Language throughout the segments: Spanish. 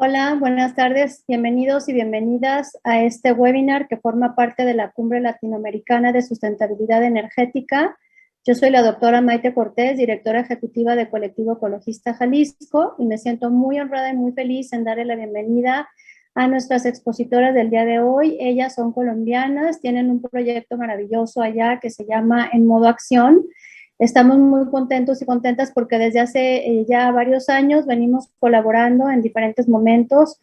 Hola, buenas tardes. Bienvenidos y bienvenidas a este webinar que forma parte de la Cumbre Latinoamericana de Sustentabilidad Energética. Yo soy la doctora Maite Cortés, directora ejecutiva de Colectivo Ecologista Jalisco, y me siento muy honrada y muy feliz en darle la bienvenida a nuestras expositoras del día de hoy. Ellas son colombianas, tienen un proyecto maravilloso allá que se llama En Modo Acción. Estamos muy contentos y contentas porque desde hace ya varios años venimos colaborando en diferentes momentos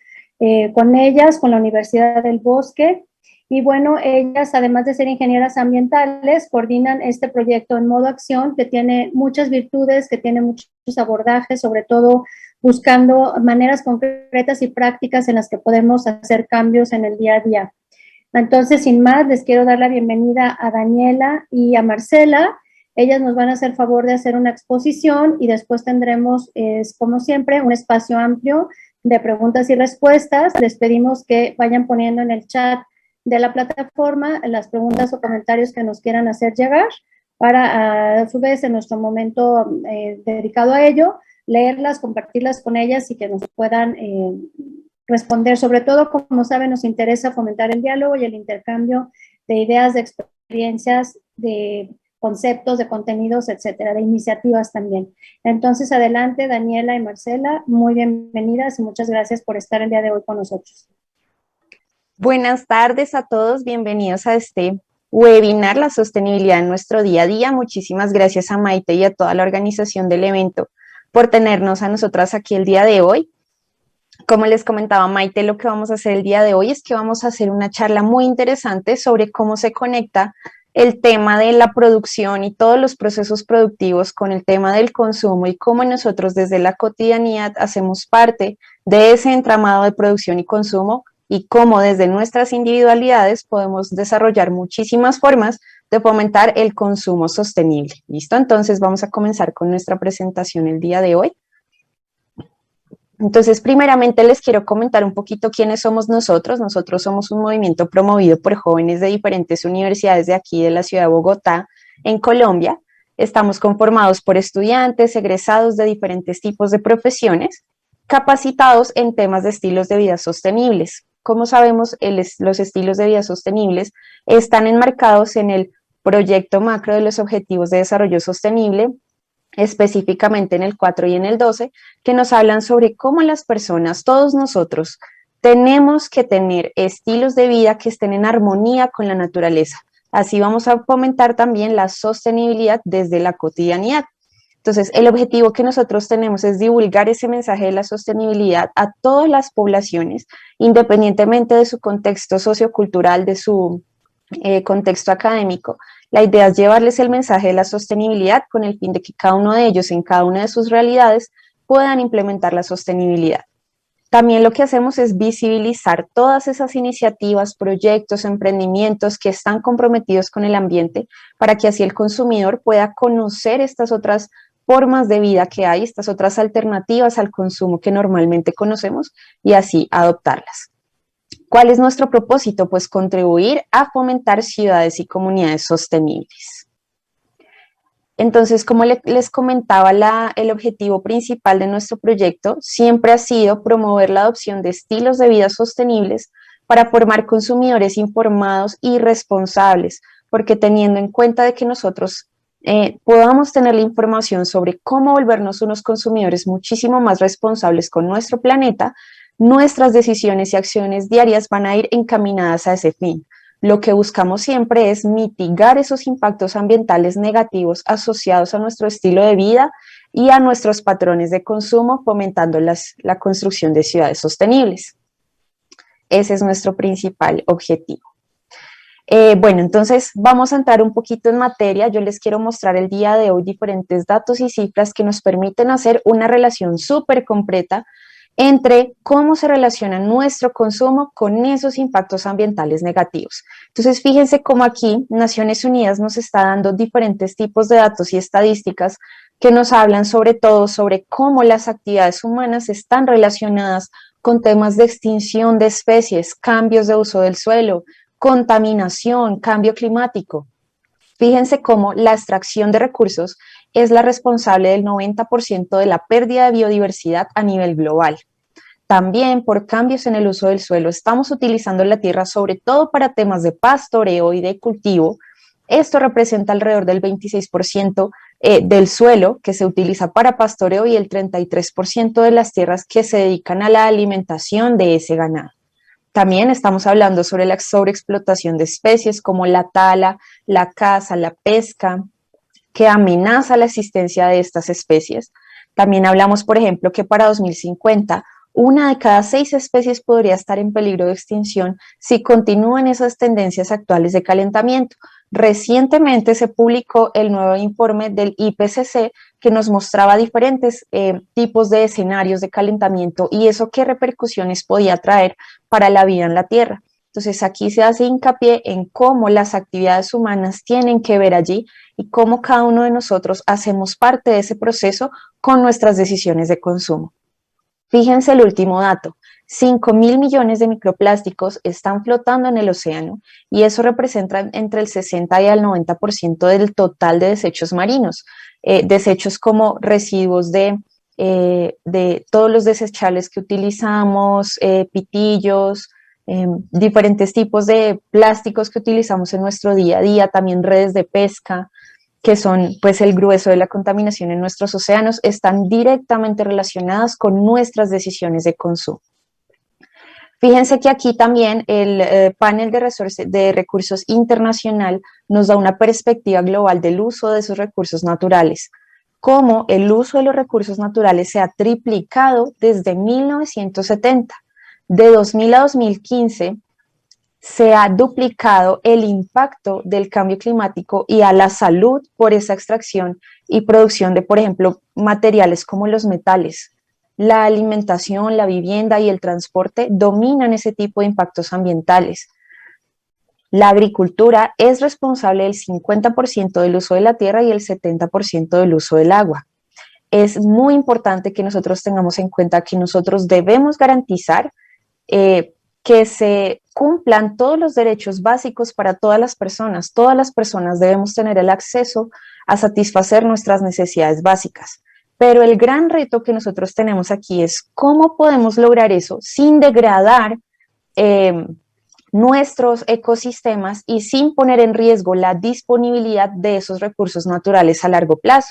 con ellas, con la Universidad del Bosque. Y bueno, ellas, además de ser ingenieras ambientales, coordinan este proyecto En Modo Acción, que tiene muchas virtudes, que tiene muchos abordajes, sobre todo buscando maneras concretas y prácticas en las que podemos hacer cambios en el día a día. Entonces, sin más, les quiero dar la bienvenida a Daniela y a Marcela. Ellas nos van a hacer favor de hacer una exposición y después tendremos, como siempre, un espacio amplio de preguntas y respuestas. Les pedimos que vayan poniendo en el chat de la plataforma las preguntas o comentarios que nos quieran hacer llegar para, a su vez, en nuestro momento dedicado a ello, leerlas, compartirlas con ellas y que nos puedan responder. Sobre todo, como saben, nos interesa fomentar el diálogo y el intercambio de ideas, de experiencias, de conceptos, de contenidos, etcétera, de iniciativas también. Entonces, adelante, Daniela y Marcela, muy bienvenidas y muchas gracias por estar el día de hoy con nosotros. Buenas tardes a todos, bienvenidos a este webinar, la sostenibilidad en nuestro día a día. Muchísimas gracias a Maite y a toda la organización del evento por tenernos a nosotras aquí el día de hoy. Como les comentaba Maite, lo que vamos a hacer el día de hoy es que vamos a hacer una charla muy interesante sobre cómo se conecta el tema de la producción y todos los procesos productivos con el tema del consumo y cómo nosotros desde la cotidianidad hacemos parte de ese entramado de producción y consumo y cómo desde nuestras individualidades podemos desarrollar muchísimas formas de fomentar el consumo sostenible. ¿Listo? Entonces vamos a comenzar con nuestra presentación el día de hoy. Entonces, primeramente les quiero comentar un poquito quiénes somos nosotros. Nosotros somos un movimiento promovido por jóvenes de diferentes universidades de aquí de la ciudad de Bogotá, en Colombia. Estamos conformados por estudiantes, egresados de diferentes tipos de profesiones, capacitados en temas de estilos de vida sostenibles. Como sabemos, los estilos de vida sostenibles están enmarcados en el proyecto macro de los Objetivos de Desarrollo Sostenible, específicamente en el 4 y en el 12, que nos hablan sobre cómo las personas, todos nosotros, tenemos que tener estilos de vida que estén en armonía con la naturaleza. Así vamos a fomentar también la sostenibilidad desde la cotidianidad. Entonces, el objetivo que nosotros tenemos es divulgar ese mensaje de la sostenibilidad a todas las poblaciones, independientemente de su contexto sociocultural, de su contexto académico. La idea es llevarles el mensaje de la sostenibilidad con el fin de que cada uno de ellos en cada una de sus realidades puedan implementar la sostenibilidad. También lo que hacemos es visibilizar todas esas iniciativas, proyectos, emprendimientos que están comprometidos con el ambiente para que así el consumidor pueda conocer estas otras formas de vida que hay, estas otras alternativas al consumo que normalmente conocemos y así adoptarlas. ¿Cuál es nuestro propósito? Pues contribuir a fomentar ciudades y comunidades sostenibles. Entonces, como les comentaba, el objetivo principal de nuestro proyecto siempre ha sido promover la adopción de estilos de vida sostenibles para formar consumidores informados y responsables, porque teniendo en cuenta de que nosotros podamos tener la información sobre cómo volvernos unos consumidores muchísimo más responsables con nuestro planeta, nuestras decisiones y acciones diarias van a ir encaminadas a ese fin. Lo que buscamos siempre es mitigar esos impactos ambientales negativos asociados a nuestro estilo de vida y a nuestros patrones de consumo, fomentando la construcción de ciudades sostenibles. Ese es nuestro principal objetivo. Bueno, entonces vamos a entrar un poquito en materia. Yo les quiero mostrar el día de hoy diferentes datos y cifras que nos permiten hacer una relación súper completa entre cómo se relaciona nuestro consumo con esos impactos ambientales negativos. Entonces, fíjense cómo aquí Naciones Unidas nos está dando diferentes tipos de datos y estadísticas que nos hablan sobre todo sobre cómo las actividades humanas están relacionadas con temas de extinción de especies, cambios de uso del suelo, contaminación, cambio climático. Fíjense cómo la extracción de recursos es la responsable del 90% de la pérdida de biodiversidad a nivel global. También por cambios en el uso del suelo. Estamos utilizando la tierra sobre todo para temas de pastoreo y de cultivo. Esto representa alrededor del 26% del suelo que se utiliza para pastoreo y el 33% de las tierras que se dedican a la alimentación de ese ganado. También estamos hablando sobre la sobreexplotación de especies como la tala, la caza, la pesca, que amenaza la existencia de estas especies. También hablamos, por ejemplo, que para 2050 una de cada 6 especies podría estar en peligro de extinción si continúan esas tendencias actuales de calentamiento. Recientemente se publicó el nuevo informe del IPCC que nos mostraba diferentes tipos de escenarios de calentamiento y eso qué repercusiones podía traer para la vida en la Tierra. Entonces aquí se hace hincapié en cómo las actividades humanas tienen que ver allí y cómo cada uno de nosotros hacemos parte de ese proceso con nuestras decisiones de consumo. Fíjense el último dato, 5.000 millones de microplásticos están flotando en el océano y eso representa entre el 60 y el 90% del total de desechos marinos, desechos como residuos de todos los desechables que utilizamos, pitillos, diferentes tipos de plásticos que utilizamos en nuestro día a día, también redes de pesca, que son pues el grueso de la contaminación en nuestros océanos, están directamente relacionadas con nuestras decisiones de consumo. Fíjense que aquí también el panel de recursos internacional nos da una perspectiva global del uso de esos recursos naturales, cómo el uso de los recursos naturales se ha triplicado desde 1970. De 2000 a 2015 se ha duplicado el impacto del cambio climático y a la salud por esa extracción y producción de, por ejemplo, materiales como los metales. La alimentación, la vivienda y el transporte dominan ese tipo de impactos ambientales. La agricultura es responsable del 50% del uso de la tierra y el 70% del uso del agua. Es muy importante que nosotros tengamos en cuenta que nosotros debemos garantizar que se cumplan todos los derechos básicos para todas las personas. Todas las personas debemos tener el acceso a satisfacer nuestras necesidades básicas. Pero el gran reto que nosotros tenemos aquí es cómo podemos lograr eso sin degradar nuestros ecosistemas y sin poner en riesgo la disponibilidad de esos recursos naturales a largo plazo.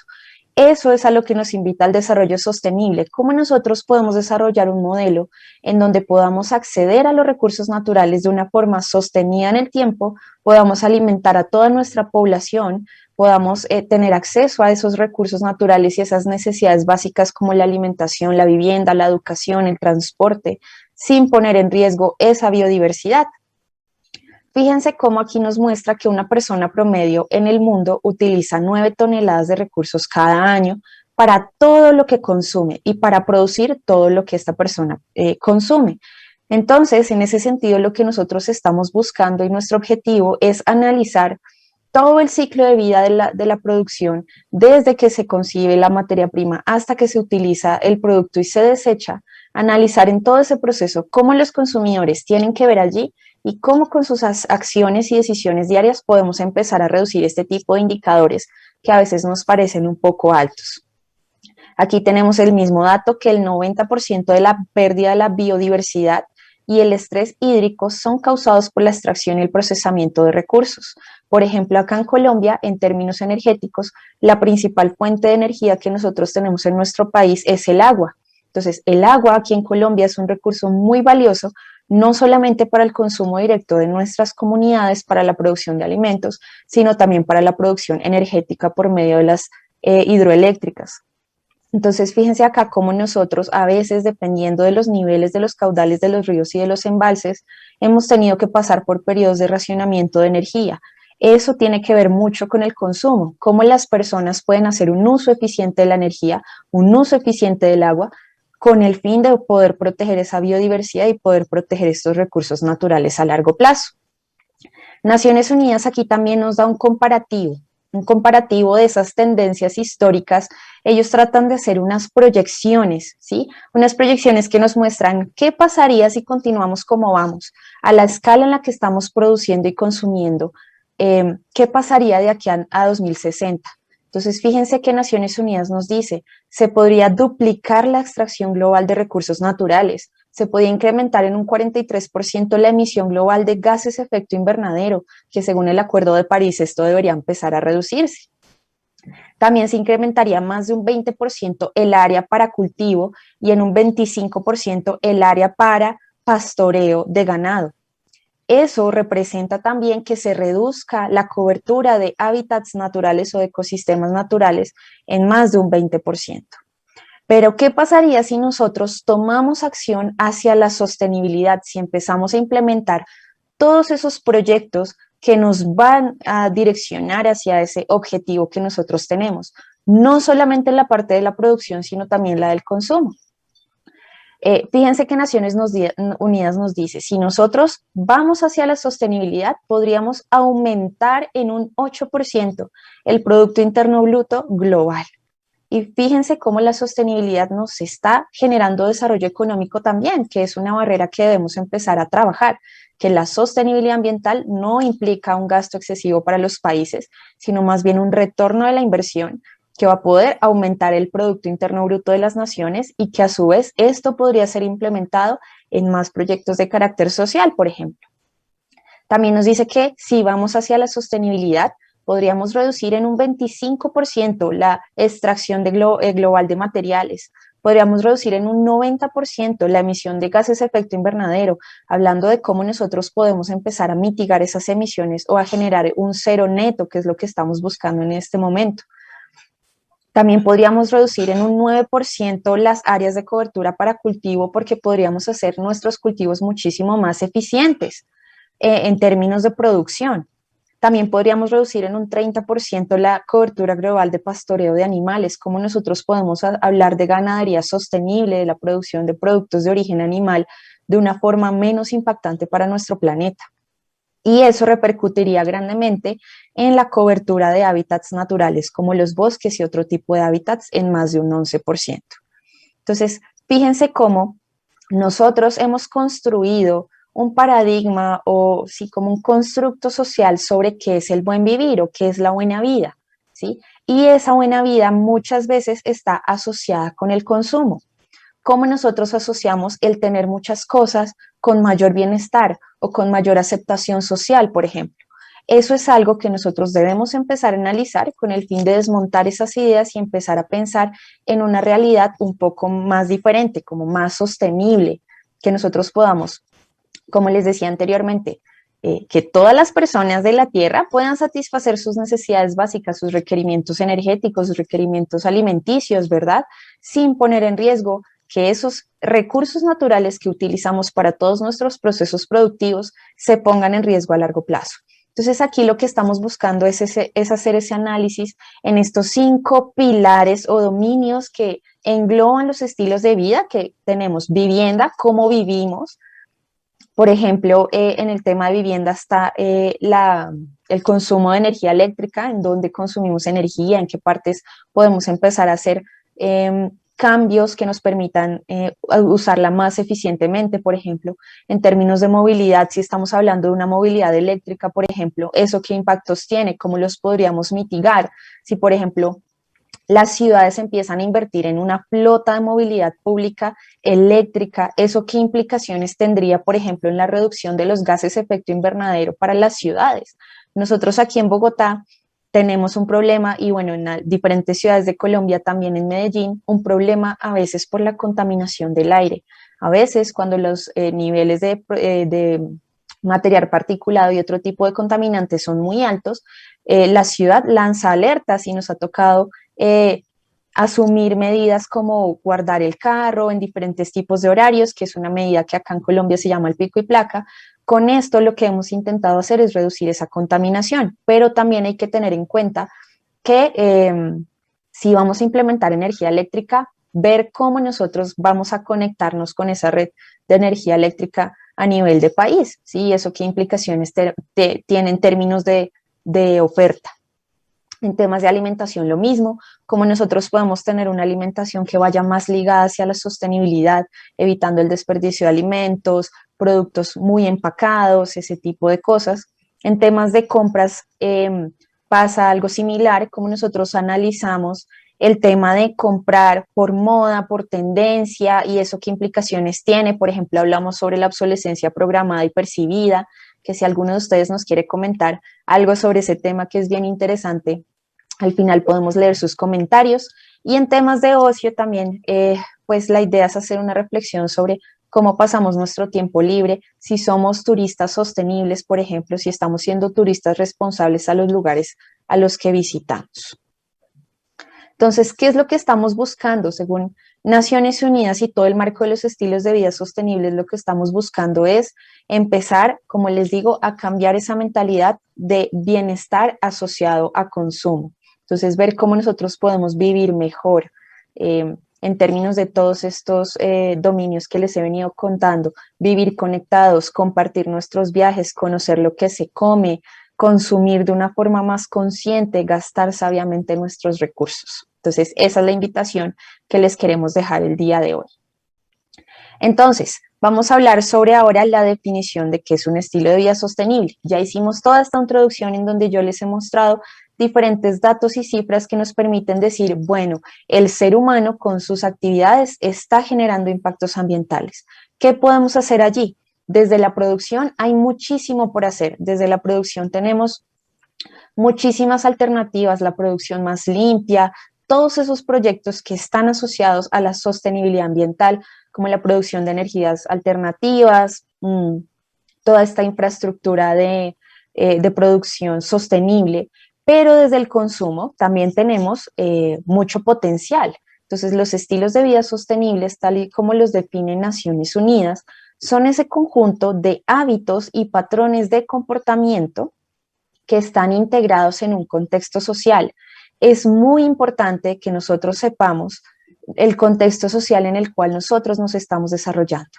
Eso es a lo que nos invita al desarrollo sostenible. ¿Cómo nosotros podemos desarrollar un modelo en donde podamos acceder a los recursos naturales de una forma sostenida en el tiempo, podamos alimentar a toda nuestra población, podamos tener acceso a esos recursos naturales y esas necesidades básicas como la alimentación, la vivienda, la educación, el transporte, sin poner en riesgo esa biodiversidad? Fíjense cómo aquí nos muestra que una persona promedio en el mundo utiliza 9 toneladas de recursos cada año para todo lo que consume y para producir todo lo que esta persona consume. Entonces, en ese sentido, lo que nosotros estamos buscando y nuestro objetivo es analizar todo el ciclo de vida de la producción, desde que se concibe la materia prima hasta que se utiliza el producto y se desecha, analizar en todo ese proceso cómo los consumidores tienen que ver allí y cómo con sus acciones y decisiones diarias podemos empezar a reducir este tipo de indicadores que a veces nos parecen un poco altos. Aquí tenemos el mismo dato que el 90% de la pérdida de la biodiversidad y el estrés hídrico son causados por la extracción y el procesamiento de recursos. Por ejemplo, acá en Colombia, en términos energéticos, la principal fuente de energía que nosotros tenemos en nuestro país es el agua. Entonces, el agua aquí en Colombia es un recurso muy valioso, no solamente para el consumo directo de nuestras comunidades, para la producción de alimentos, sino también para la producción energética por medio de las hidroeléctricas. Entonces, fíjense acá cómo nosotros a veces, dependiendo de los niveles de los caudales de los ríos y de los embalses, hemos tenido que pasar por periodos de racionamiento de energía. Eso tiene que ver mucho con el consumo, cómo las personas pueden hacer un uso eficiente de la energía, un uso eficiente del agua, con el fin de poder proteger esa biodiversidad y poder proteger estos recursos naturales a largo plazo. Naciones Unidas aquí también nos da un comparativo de esas tendencias históricas. Ellos tratan de hacer unas proyecciones, ¿sí? Unas proyecciones que nos muestran qué pasaría si continuamos como vamos, a la escala en la que estamos produciendo y consumiendo, qué pasaría de aquí a 2060. Entonces, fíjense que Naciones Unidas nos dice, se podría duplicar la extracción global de recursos naturales, se podía incrementar en un 43% la emisión global de gases de efecto invernadero, que según el Acuerdo de París esto debería empezar a reducirse. También se incrementaría más de un 20% el área para cultivo y en un 25% el área para pastoreo de ganado. Eso representa también que se reduzca la cobertura de hábitats naturales o de ecosistemas naturales en más de un 20%. Pero, ¿qué pasaría si nosotros tomamos acción hacia la sostenibilidad, si empezamos a implementar todos esos proyectos que nos van a direccionar hacia ese objetivo que nosotros tenemos? No solamente en la parte de la producción, sino también la del consumo. Fíjense que Naciones Unidas nos dice, si nosotros vamos hacia la sostenibilidad, podríamos aumentar en un 8% el Producto Interno Bruto global. Y fíjense cómo la sostenibilidad nos está generando desarrollo económico también, que es una barrera que debemos empezar a trabajar, que la sostenibilidad ambiental no implica un gasto excesivo para los países, sino más bien un retorno de la inversión que va a poder aumentar el Producto Interno Bruto de las naciones y que a su vez esto podría ser implementado en más proyectos de carácter social, por ejemplo. También nos dice que si vamos hacia la sostenibilidad, podríamos reducir en un 25% la extracción global de materiales, podríamos reducir en un 90% la emisión de gases de efecto invernadero, hablando de cómo nosotros podemos empezar a mitigar esas emisiones o a generar un cero neto, que es lo que estamos buscando en este momento. También podríamos reducir en un 9% las áreas de cobertura para cultivo porque podríamos hacer nuestros cultivos muchísimo más eficientes en términos de producción. También podríamos reducir en un 30% la cobertura global de pastoreo de animales, como nosotros podemos hablar de ganadería sostenible, de la producción de productos de origen animal de una forma menos impactante para nuestro planeta. Y eso repercutiría grandemente en la cobertura de hábitats naturales como los bosques y otro tipo de hábitats en más de un 11%. Entonces, fíjense cómo nosotros hemos construido un paradigma o sí, como un constructo social sobre qué es el buen vivir o qué es la buena vida, ¿sí? Y esa buena vida muchas veces está asociada con el consumo. Cómo nosotros asociamos el tener muchas cosas con mayor bienestar o con mayor aceptación social, por ejemplo. Eso es algo que nosotros debemos empezar a analizar con el fin de desmontar esas ideas y empezar a pensar en una realidad un poco más diferente, como más sostenible, que nosotros podamos, como les decía anteriormente, que todas las personas de la Tierra puedan satisfacer sus necesidades básicas, sus requerimientos energéticos, sus requerimientos alimenticios, ¿verdad? Sin poner en riesgo que esos recursos naturales que utilizamos para todos nuestros procesos productivos se pongan en riesgo a largo plazo. Entonces aquí lo que estamos buscando es hacer ese análisis en estos 5 pilares o dominios que engloban los estilos de vida que tenemos: vivienda, cómo vivimos. Por ejemplo, en el tema de vivienda está el consumo de energía eléctrica, en dónde consumimos energía, en qué partes podemos empezar a hacer cambios que nos permitan usarla más eficientemente. Por ejemplo, en términos de movilidad, si estamos hablando de una movilidad eléctrica, por ejemplo, ¿eso qué impactos tiene? ¿Cómo los podríamos mitigar? Si, por ejemplo, las ciudades empiezan a invertir en una flota de movilidad pública eléctrica, ¿eso qué implicaciones tendría, por ejemplo, en la reducción de los gases de efecto invernadero para las ciudades? Nosotros aquí en Bogotá tenemos un problema, y bueno, en diferentes ciudades de Colombia, también en Medellín, un problema a veces por la contaminación del aire. A veces cuando los niveles de material particulado y otro tipo de contaminantes son muy altos, la ciudad lanza alertas y nos ha tocado asumir medidas como guardar el carro en diferentes tipos de horarios, que es una medida que acá en Colombia se llama el pico y placa. Con esto lo que hemos intentado hacer es reducir esa contaminación, pero también hay que tener en cuenta que si vamos a implementar energía eléctrica, ver cómo nosotros vamos a conectarnos con esa red de energía eléctrica a nivel de país, ¿sí? Eso qué implicaciones tiene en términos de oferta. En temas de alimentación lo mismo, como nosotros podemos tener una alimentación que vaya más ligada hacia la sostenibilidad, evitando el desperdicio de alimentos, productos muy empacados, ese tipo de cosas. En temas de compras pasa algo similar, como nosotros analizamos el tema de comprar por moda, por tendencia y eso qué implicaciones tiene. Por ejemplo, hablamos sobre la obsolescencia programada y percibida, que si alguno de ustedes nos quiere comentar algo sobre ese tema que es bien interesante, al final podemos leer sus comentarios. Y en temas de ocio también, pues la idea es hacer una reflexión sobre cómo pasamos nuestro tiempo libre, si somos turistas sostenibles, por ejemplo, si estamos siendo turistas responsables a los lugares a los que visitamos. Entonces, ¿qué es lo que estamos buscando? Según Naciones Unidas y todo el marco de los estilos de vida sostenibles, lo que estamos buscando es empezar, como les digo, a cambiar esa mentalidad de bienestar asociado a consumo. Entonces, ver cómo nosotros podemos vivir mejor en términos de todos estos dominios que les he venido contando, vivir conectados, compartir nuestros viajes, conocer lo que se come, consumir de una forma más consciente, gastar sabiamente nuestros recursos. Entonces, esa es la invitación que les queremos dejar el día de hoy. Entonces, vamos a hablar sobre ahora la definición de qué es un estilo de vida sostenible. Ya hicimos toda esta introducción en donde yo les he mostrado diferentes datos y cifras que nos permiten decir, bueno, el ser humano con sus actividades está generando impactos ambientales. ¿Qué podemos hacer allí? Desde la producción hay muchísimo por hacer. Desde la producción tenemos muchísimas alternativas, la producción más limpia, todos esos proyectos que están asociados a la sostenibilidad ambiental, como la producción de energías alternativas, toda esta infraestructura de producción sostenible, pero desde el consumo también tenemos mucho potencial. Entonces, los estilos de vida sostenibles, tal y como los definen Naciones Unidas, son ese conjunto de hábitos y patrones de comportamiento que están integrados en un contexto social. Es muy importante que nosotros sepamos el contexto social en el cual nosotros nos estamos desarrollando.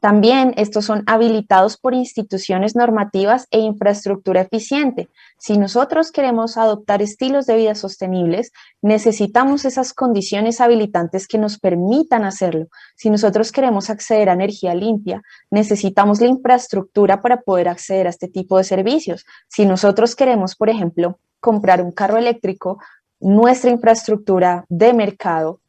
También estos son habilitados por instituciones normativas e infraestructura eficiente. Si nosotros queremos adoptar estilos de vida sostenibles, necesitamos esas condiciones habilitantes que nos permitan hacerlo. Si nosotros queremos acceder a energía limpia, necesitamos la infraestructura para poder acceder a este tipo de servicios. Si nosotros queremos, por ejemplo, comprar un carro eléctrico, nuestra infraestructura de mercado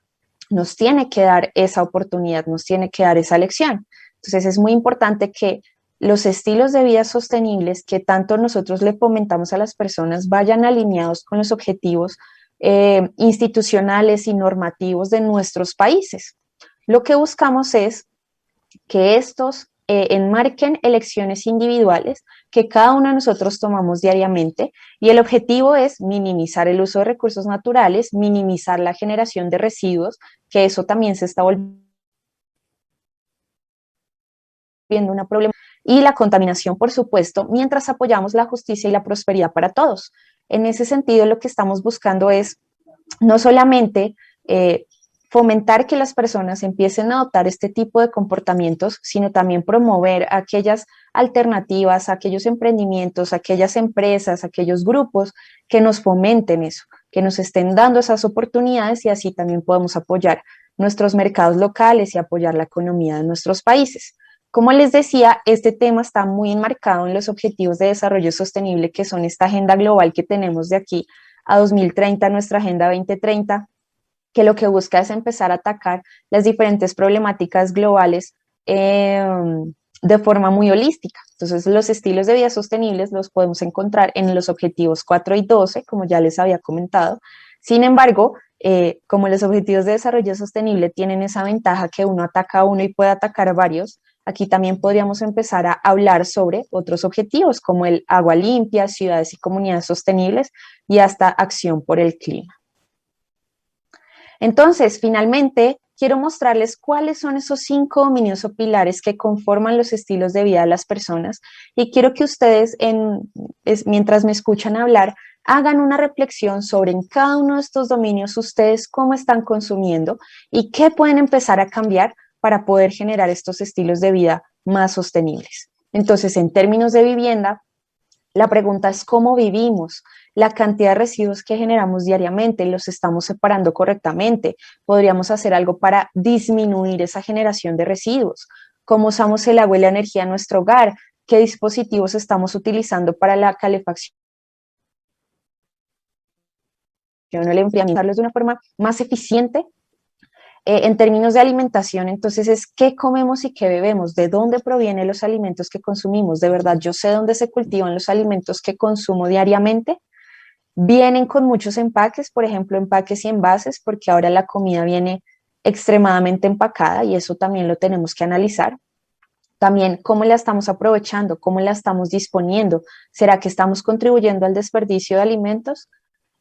nos tiene que dar esa oportunidad, nos tiene que dar esa lección. Entonces es muy importante que los estilos de vida sostenibles que tanto nosotros le fomentamos a las personas vayan alineados con los objetivos institucionales y normativos de nuestros países. Lo que buscamos es que estos enmarquen elecciones individuales que cada uno de nosotros tomamos diariamente y el objetivo es minimizar el uso de recursos naturales, minimizar la generación de residuos, que eso también se está volviendo una problemática, y la contaminación, por supuesto, mientras apoyamos la justicia y la prosperidad para todos. En ese sentido, lo que estamos buscando es no solamente fomentar que las personas empiecen a adoptar este tipo de comportamientos, sino también promover aquellas alternativas, aquellos emprendimientos, aquellas empresas, aquellos grupos que nos fomenten eso, que nos estén dando esas oportunidades y así también podemos apoyar nuestros mercados locales y apoyar la economía de nuestros países. Como les decía, este tema está muy enmarcado en los Objetivos de Desarrollo Sostenible, que son esta agenda global que tenemos de aquí a 2030, nuestra Agenda 2030, que lo que busca es empezar a atacar las diferentes problemáticas globales de forma muy holística. Entonces, los estilos de vida sostenibles los podemos encontrar en los Objetivos 4 y 12, como ya les había comentado. Sin embargo, como los Objetivos de Desarrollo Sostenible tienen esa ventaja que uno ataca a uno y puede atacar a varios, aquí también podríamos empezar a hablar sobre otros objetivos como el agua limpia, ciudades y comunidades sostenibles y hasta acción por el clima. Entonces, finalmente, quiero mostrarles cuáles son esos 5 dominios o pilares que conforman los estilos de vida de las personas y quiero que ustedes, mientras me escuchan hablar, hagan una reflexión sobre en cada uno de estos dominios ustedes cómo están consumiendo y qué pueden empezar a cambiar para poder generar estos estilos de vida más sostenibles. Entonces, en términos de vivienda, la pregunta es cómo vivimos, la cantidad de residuos que generamos diariamente, los estamos separando correctamente, podríamos hacer algo para disminuir esa generación de residuos, cómo usamos el agua y la energía en nuestro hogar, qué dispositivos estamos utilizando para la calefacción el enfriamiento, de una forma más eficiente. En términos de alimentación, entonces es qué comemos y qué bebemos, de dónde provienen los alimentos que consumimos. De verdad, yo sé dónde se cultivan los alimentos que consumo diariamente. Vienen con muchos empaques, por ejemplo, empaques y envases, porque ahora la comida viene extremadamente empacada y eso también lo tenemos que analizar. También cómo la estamos aprovechando, cómo la estamos disponiendo. ¿Será que estamos contribuyendo al desperdicio de alimentos?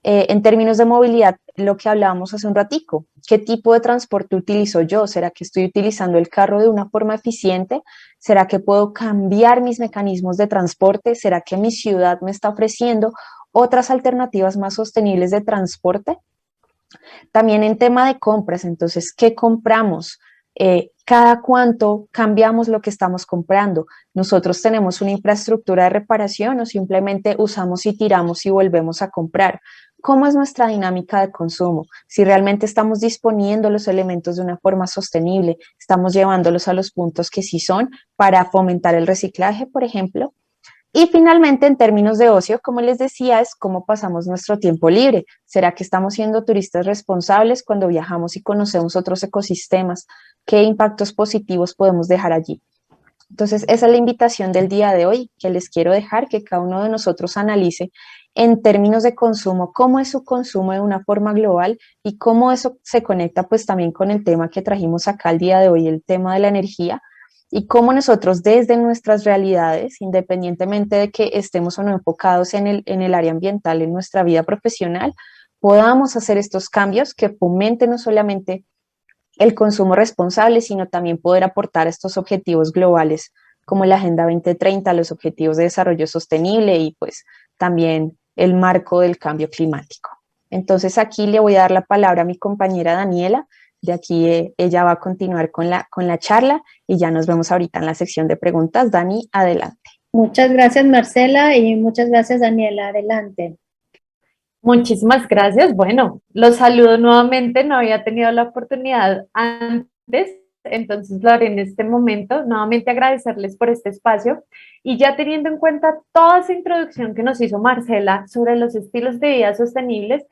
En términos de movilidad, lo que hablábamos hace un ratico, ¿qué tipo de transporte utilizo yo? ¿Será que estoy utilizando el carro de una forma eficiente? ¿Será que puedo cambiar mis mecanismos de transporte? ¿Será que mi ciudad me está ofreciendo otras alternativas más sostenibles de transporte? También en tema de compras, entonces, ¿qué compramos? ¿Cada cuánto cambiamos lo que estamos comprando? ¿Nosotros tenemos una infraestructura de reparación o simplemente usamos y tiramos y volvemos a comprar? ¿Cómo es nuestra dinámica de consumo? Si realmente estamos disponiendo los elementos de una forma sostenible, estamos llevándolos a los puntos que sí son para fomentar el reciclaje, por ejemplo. Y finalmente, en términos de ocio, como les decía, es cómo pasamos nuestro tiempo libre. ¿Será que estamos siendo turistas responsables cuando viajamos y conocemos otros ecosistemas? ¿Qué impactos positivos podemos dejar allí? Entonces, esa es la invitación del día de hoy que les quiero dejar, que cada uno de nosotros analice en términos de consumo, cómo es su consumo de una forma global y cómo eso se conecta pues también con el tema que trajimos acá el día de hoy, el tema de la energía, y cómo nosotros desde nuestras realidades, independientemente de que estemos o no enfocados en el área ambiental, en nuestra vida profesional, podamos hacer estos cambios que fomenten no solamente el consumo responsable, sino también poder aportar a estos objetivos globales como la Agenda 2030, los Objetivos de Desarrollo Sostenible y pues también el marco del cambio climático. Entonces aquí le voy a dar la palabra a mi compañera Daniela. De aquí ella va a continuar con la charla y ya nos vemos ahorita en la sección de preguntas. Dani, adelante. Muchas gracias, Marcela, y muchas gracias, Daniela. Adelante. Muchísimas gracias. Bueno, los saludo nuevamente. No había tenido la oportunidad antes, entonces lo haré en este momento. Nuevamente agradecerles por este espacio y ya teniendo en cuenta toda esa introducción que nos hizo Marcela sobre los estilos de vida sostenibles,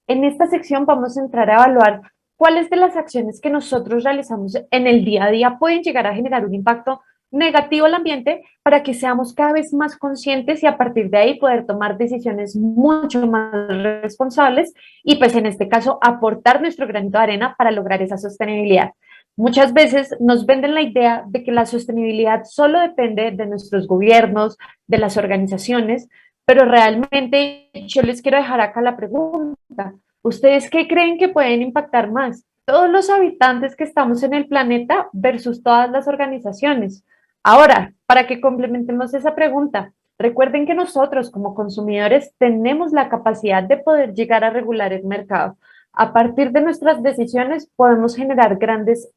en esta sección vamos a entrar a evaluar cuáles de las acciones que nosotros realizamos en el día a día pueden llegar a generar un impacto negativo al ambiente para que seamos cada vez más conscientes y a partir de ahí poder tomar decisiones mucho más responsables y pues en este caso aportar nuestro granito de arena para lograr esa sostenibilidad. Muchas veces nos venden la idea de que la sostenibilidad solo depende de nuestros gobiernos, de las organizaciones, pero realmente yo les quiero dejar acá la pregunta. ¿Ustedes qué creen que pueden impactar más? ¿Todos los habitantes que estamos en el planeta versus todas las organizaciones? Ahora, para que complementemos esa pregunta, recuerden que nosotros como consumidores tenemos la capacidad de poder llegar a regular el mercado. A partir de nuestras decisiones podemos generar grandes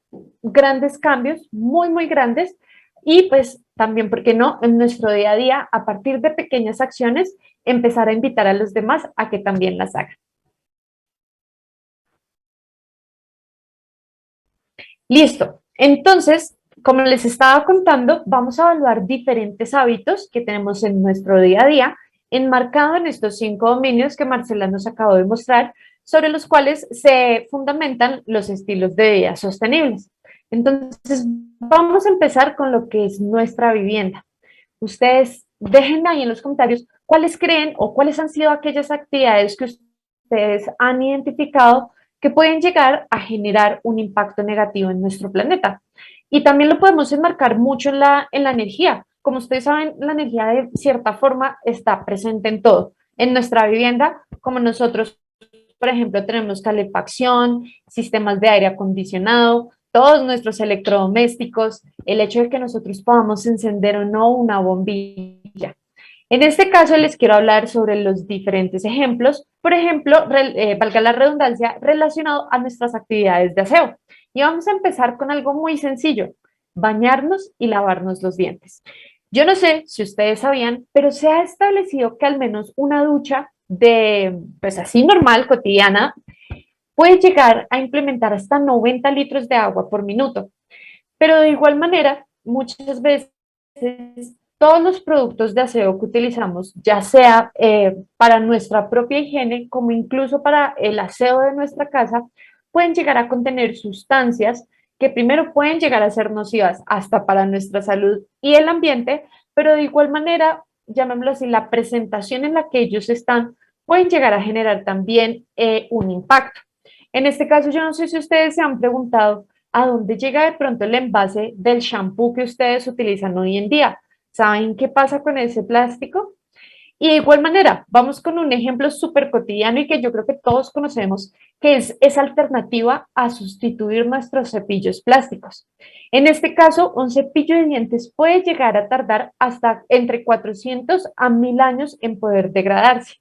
cambios, muy, muy grandes, y pues también, ¿por qué no? En nuestro día a día, a partir de pequeñas acciones, empezar a invitar a los demás a que también las hagan. Listo. Entonces, como les estaba contando, vamos a evaluar diferentes hábitos que tenemos en nuestro día a día, enmarcado en estos 5 dominios que Marcela nos acabó de mostrar, sobre los cuales se fundamentan los estilos de vida sostenibles. Entonces, vamos a empezar con lo que es nuestra vivienda. Ustedes dejen ahí en los comentarios cuáles creen o cuáles han sido aquellas actividades que ustedes han identificado que pueden llegar a generar un impacto negativo en nuestro planeta. Y también lo podemos enmarcar mucho en la energía. Como ustedes saben, la energía de cierta forma está presente en todo. En nuestra vivienda, como nosotros, por ejemplo, tenemos calefacción, sistemas de aire acondicionado, todos nuestros electrodomésticos, el hecho de que nosotros podamos encender o no una bombilla. En este caso les quiero hablar sobre los diferentes ejemplos, por ejemplo, valga la redundancia, relacionado a nuestras actividades de aseo. Y vamos a empezar con algo muy sencillo, bañarnos y lavarnos los dientes. Yo no sé si ustedes sabían, pero se ha establecido que al menos una ducha pues así normal, cotidiana, puede llegar a implementar hasta 90 litros de agua por minuto. Pero de igual manera, muchas veces todos los productos de aseo que utilizamos, ya sea para nuestra propia higiene, como incluso para el aseo de nuestra casa, pueden llegar a contener sustancias que primero pueden llegar a ser nocivas hasta para nuestra salud y el ambiente, pero de igual manera, llamémoslo así, la presentación en la que ellos están pueden llegar a generar también un impacto. En este caso, yo no sé si ustedes se han preguntado a dónde llega de pronto el envase del shampoo que ustedes utilizan hoy en día. ¿Saben qué pasa con ese plástico? Y de igual manera, vamos con un ejemplo súper cotidiano y que yo creo que todos conocemos, que es esa alternativa a sustituir nuestros cepillos plásticos. En este caso, un cepillo de dientes puede llegar a tardar hasta entre 400 a 1000 años en poder degradarse.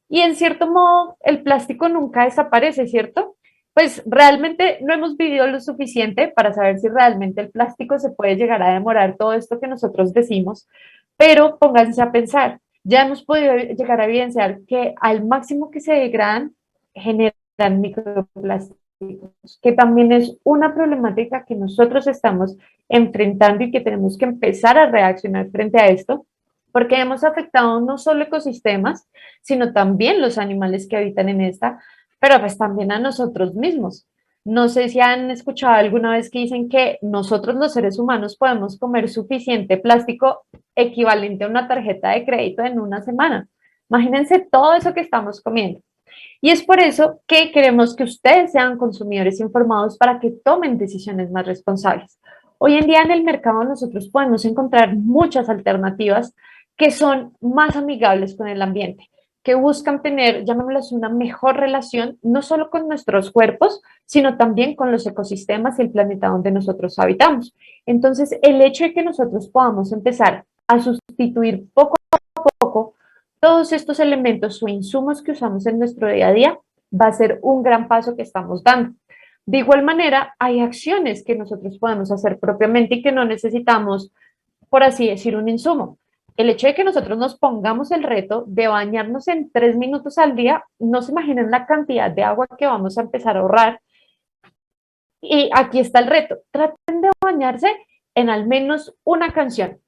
Y en cierto modo, el plástico nunca desaparece, ¿cierto? Pues realmente no hemos vivido lo suficiente para saber si realmente el plástico se puede llegar a demorar todo esto que nosotros decimos, pero pónganse a pensar, ya hemos podido llegar a evidenciar que al máximo que se degradan, generan microplásticos, que también es una problemática que nosotros estamos enfrentando y que tenemos que empezar a reaccionar frente a esto, porque hemos afectado no solo ecosistemas, sino también los animales que habitan en esta, pero pues también a nosotros mismos. No sé si han escuchado alguna vez que dicen que nosotros los seres humanos podemos comer suficiente plástico equivalente a una tarjeta de crédito en una semana. Imagínense todo eso que estamos comiendo. Y es por eso que queremos que ustedes sean consumidores informados para que tomen decisiones más responsables. Hoy en día en el mercado nosotros podemos encontrar muchas alternativas que son más amigables con el ambiente, que buscan tener, llamémoslo así, una mejor relación, no solo con nuestros cuerpos, sino también con los ecosistemas y el planeta donde nosotros habitamos. Entonces, el hecho de que nosotros podamos empezar a sustituir poco a poco todos estos elementos o insumos que usamos en nuestro día a día va a ser un gran paso que estamos dando. De igual manera, hay acciones que nosotros podemos hacer propiamente y que no necesitamos, por así decir, un insumo. El hecho de que nosotros nos pongamos el reto de bañarnos en 3 minutos al día, no se imaginan la cantidad de agua que vamos a empezar a ahorrar. Y aquí está el reto. Traten de bañarse en al menos una canción.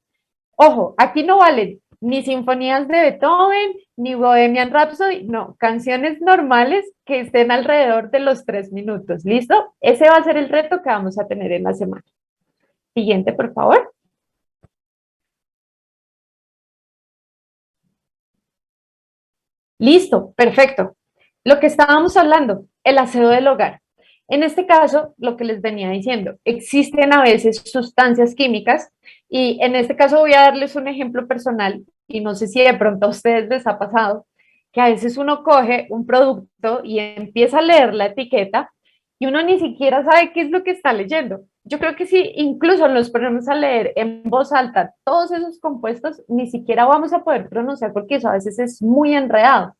Ojo, aquí no valen ni sinfonías de Beethoven, ni Bohemian Rhapsody, no, canciones normales que estén alrededor de los 3 minutos. ¿Listo? Ese va a ser el reto que vamos a tener en la semana. Siguiente, por favor. Listo, perfecto. Lo que estábamos hablando, el aseo del hogar. En este caso, lo que les venía diciendo, existen a veces sustancias químicas y en este caso voy a darles un ejemplo personal y no sé si de pronto a ustedes les ha pasado que a veces uno coge un producto y empieza a leer la etiqueta y uno ni siquiera sabe qué es lo que está leyendo. Yo creo que si incluso nos ponemos a leer en voz alta todos esos compuestos, ni siquiera vamos a poder pronunciar porque eso a veces es muy enredado.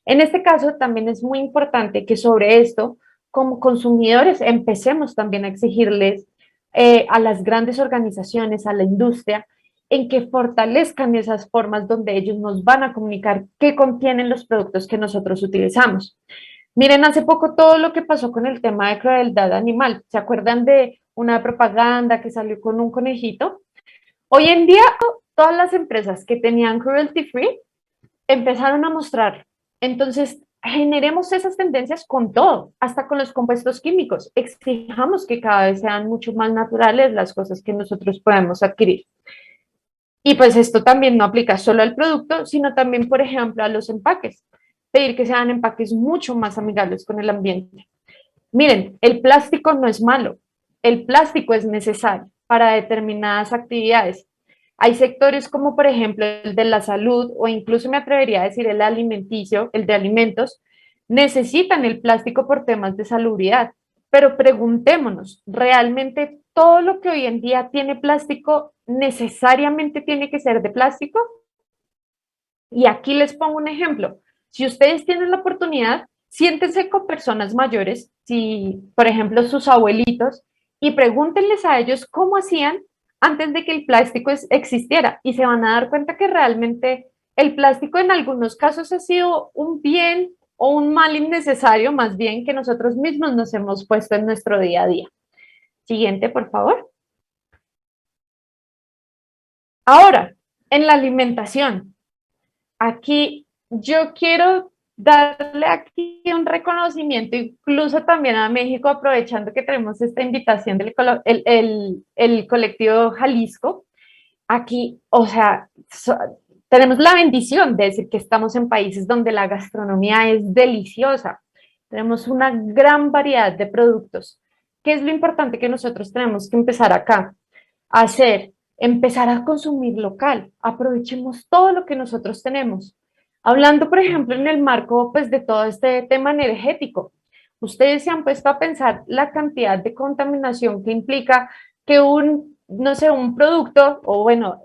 En este caso, también es muy importante que sobre esto, como consumidores, empecemos también a exigirles a las grandes organizaciones, a la industria, en que fortalezcan esas formas donde ellos nos van a comunicar qué contienen los productos que nosotros utilizamos. Miren, hace poco todo lo que pasó con el tema de crueldad animal. ¿Se acuerdan de una propaganda que salió con un conejito? Hoy en día, todas las empresas que tenían cruelty free empezaron a mostrar. Entonces, generemos esas tendencias con todo, hasta con los compuestos químicos. Exijamos que cada vez sean mucho más naturales las cosas que nosotros podemos adquirir. Y pues esto también no aplica solo al producto, sino también, por ejemplo, a los empaques. Pedir que sean empaques mucho más amigables con el ambiente. Miren, el plástico no es malo, el plástico es necesario para determinadas actividades. Hay sectores como por ejemplo el de la salud o incluso me atrevería a decir el alimenticio, el de alimentos, necesitan el plástico por temas de salubridad. Pero preguntémonos, ¿realmente todo lo que hoy en día tiene plástico necesariamente tiene que ser de plástico? Y aquí les pongo un ejemplo. Si ustedes tienen la oportunidad, siéntense con personas mayores, si por ejemplo sus abuelitos, y pregúntenles a ellos cómo hacían antes de que el plástico existiera y se van a dar cuenta que realmente el plástico en algunos casos ha sido un bien o un mal innecesario, más bien que nosotros mismos nos hemos puesto en nuestro día a día. Siguiente, por favor. Ahora, en la alimentación. Aquí yo quiero darle aquí un reconocimiento, incluso también a México, aprovechando que tenemos esta invitación del el colectivo Jalisco. Aquí, o sea, tenemos la bendición de decir que estamos en países donde la gastronomía es deliciosa. Tenemos una gran variedad de productos. ¿Qué es lo importante que nosotros tenemos que empezar acá a hacer? Empezar a consumir local. Aprovechemos todo lo que nosotros tenemos. Hablando, por ejemplo, en el marco pues, de todo este tema energético, ustedes se han puesto a pensar la cantidad de contaminación que implica que un, no sé, un producto o bueno,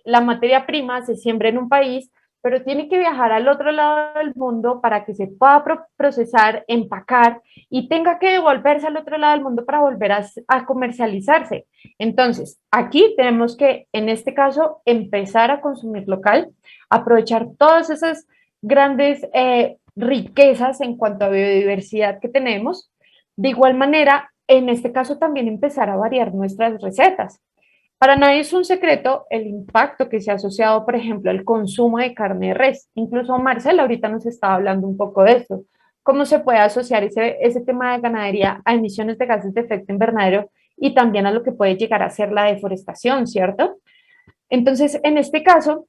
la materia prima se siembra en un país, pero tiene que viajar al otro lado del mundo para que se pueda procesar, empacar y tenga que devolverse al otro lado del mundo para volver a comercializarse. Entonces, aquí tenemos que, en este caso, empezar a consumir local, aprovechar todas esas grandes riquezas en cuanto a biodiversidad que tenemos. De igual manera, en este caso también empezar a variar nuestras recetas. Para nadie es un secreto el impacto que se ha asociado, por ejemplo, al consumo de carne de res. Incluso Marcela ahorita nos estaba hablando un poco de esto. ¿Cómo se puede asociar ese tema de ganadería a emisiones de gases de efecto invernadero y también a lo que puede llegar a ser la deforestación, ¿cierto? Entonces, en este caso,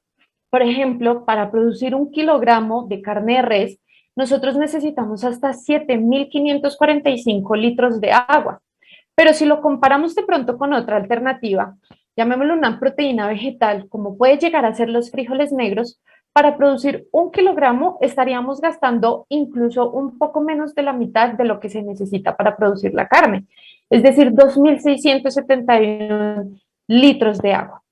por ejemplo, para producir 1 kilogramo de carne de res, nosotros necesitamos hasta 7.545 litros de agua. Pero si lo comparamos de pronto con otra alternativa, llamémoslo una proteína vegetal, como puede llegar a ser los frijoles negros, para producir 1 kilogramo estaríamos gastando incluso un poco menos de la mitad de lo que se necesita para producir la carne, es decir, 2.671 litros de agua.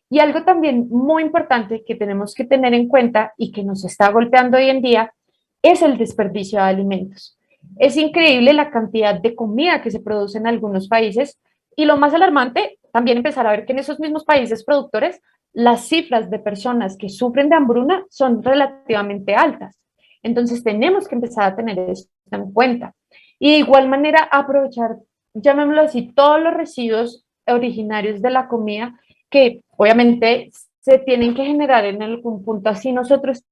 Y algo también muy importante que tenemos que tener en cuenta y que nos está golpeando hoy en día es el desperdicio de alimentos. Es increíble la cantidad de comida que se produce en algunos países y lo más alarmante, también empezar a ver que en esos mismos países productores las cifras de personas que sufren de hambruna son relativamente altas. Entonces tenemos que empezar a tener esto en cuenta. Y de igual manera aprovechar, llamémoslo así, todos los residuos originarios de la comida que obviamente se tienen que generar en algún punto, así nosotros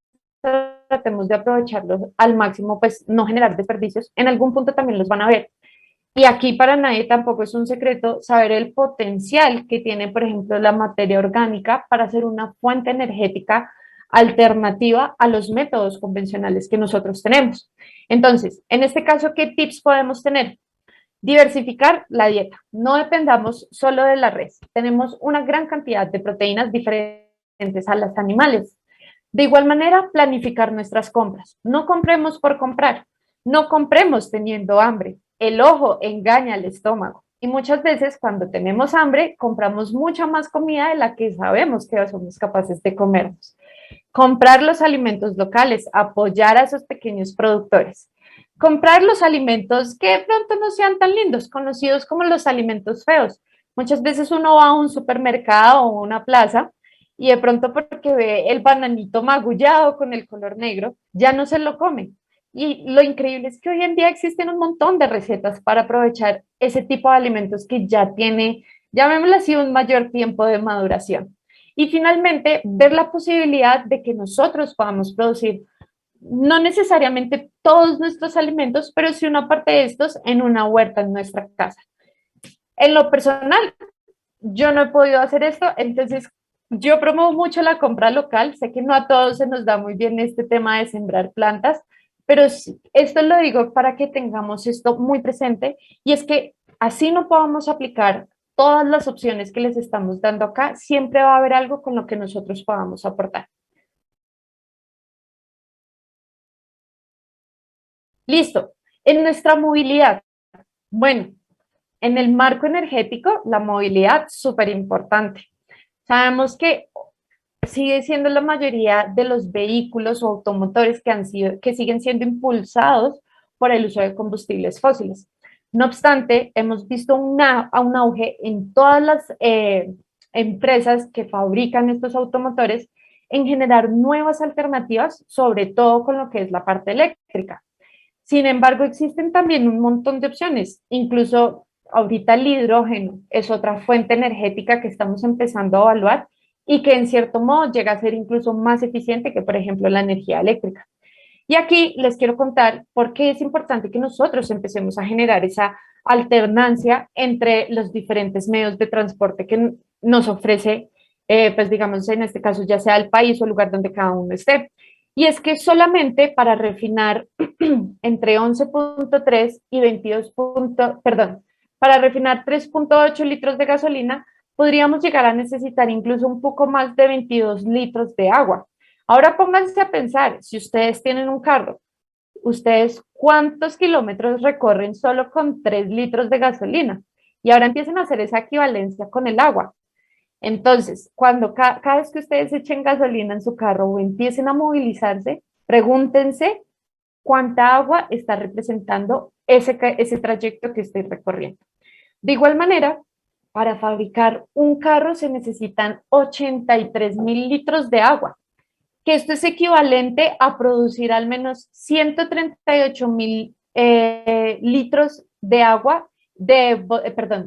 tratemos de aprovecharlos al máximo, pues no generar desperdicios, en algún punto también los van a ver. Y aquí para nadie tampoco es un secreto saber el potencial que tiene, por ejemplo, la materia orgánica para ser una fuente energética alternativa a los métodos convencionales que nosotros tenemos. Entonces, en este caso, ¿qué tips podemos tener? Diversificar la dieta. No dependamos solo de la res. Tenemos una gran cantidad de proteínas diferentes a las animales. De igual manera, planificar nuestras compras. No compremos por comprar. No compremos teniendo hambre. El ojo engaña al estómago. Y muchas veces cuando tenemos hambre, compramos mucha más comida de la que sabemos que somos capaces de comernos. Comprar los alimentos locales, apoyar a esos pequeños productores. Comprar los alimentos que de pronto no sean tan lindos, conocidos como los alimentos feos. Muchas veces uno va a un supermercado o una plaza y de pronto porque ve el bananito magullado con el color negro, ya no se lo come. Y lo increíble es que hoy en día existen un montón de recetas para aprovechar ese tipo de alimentos que ya tiene, llamémoslo así, un mayor tiempo de maduración. Y finalmente, ver la posibilidad de que nosotros podamos producir no necesariamente todos nuestros alimentos, pero sí una parte de estos en una huerta en nuestra casa. En lo personal, yo no he podido hacer esto, entonces yo promuevo mucho la compra local. Sé que no a todos se nos da muy bien este tema de sembrar plantas, pero esto lo digo para que tengamos esto muy presente y es que así no podamos aplicar todas las opciones que les estamos dando acá, siempre va a haber algo con lo que nosotros podamos aportar. Listo. En nuestra movilidad, bueno, en el marco energético, la movilidad es súper importante. Sabemos que sigue siendo la mayoría de los vehículos o automotores que siguen siendo impulsados por el uso de combustibles fósiles. No obstante, hemos visto un auge en todas las empresas que fabrican estos automotores en generar nuevas alternativas, sobre todo con lo que es la parte eléctrica. Sin embargo, existen también un montón de opciones, incluso ahorita el hidrógeno es otra fuente energética que estamos empezando a evaluar y que en cierto modo llega a ser incluso más eficiente que, por ejemplo, la energía eléctrica. Y aquí les quiero contar por qué es importante que nosotros empecemos a generar esa alternancia entre los diferentes medios de transporte que nos ofrece, pues digamos, en este caso, ya sea el país o el lugar donde cada uno esté. Y es que solamente para refinar entre 11.3 y 22. Perdón, para refinar 3.8 litros de gasolina, podríamos llegar a necesitar incluso un poco más de 22 litros de agua. Ahora pónganse a pensar, si ustedes tienen un carro, ustedes cuántos kilómetros recorren solo con 3 litros de gasolina. Y ahora empiecen a hacer esa equivalencia con el agua. Entonces, cuando cada vez que ustedes echen gasolina en su carro o empiecen a movilizarse, pregúntense cuánta agua está representando ese trayecto que estoy recorriendo. De igual manera, para fabricar un carro se necesitan 83.000 litros de agua, que esto es equivalente a producir al menos 138.000 litros de agua,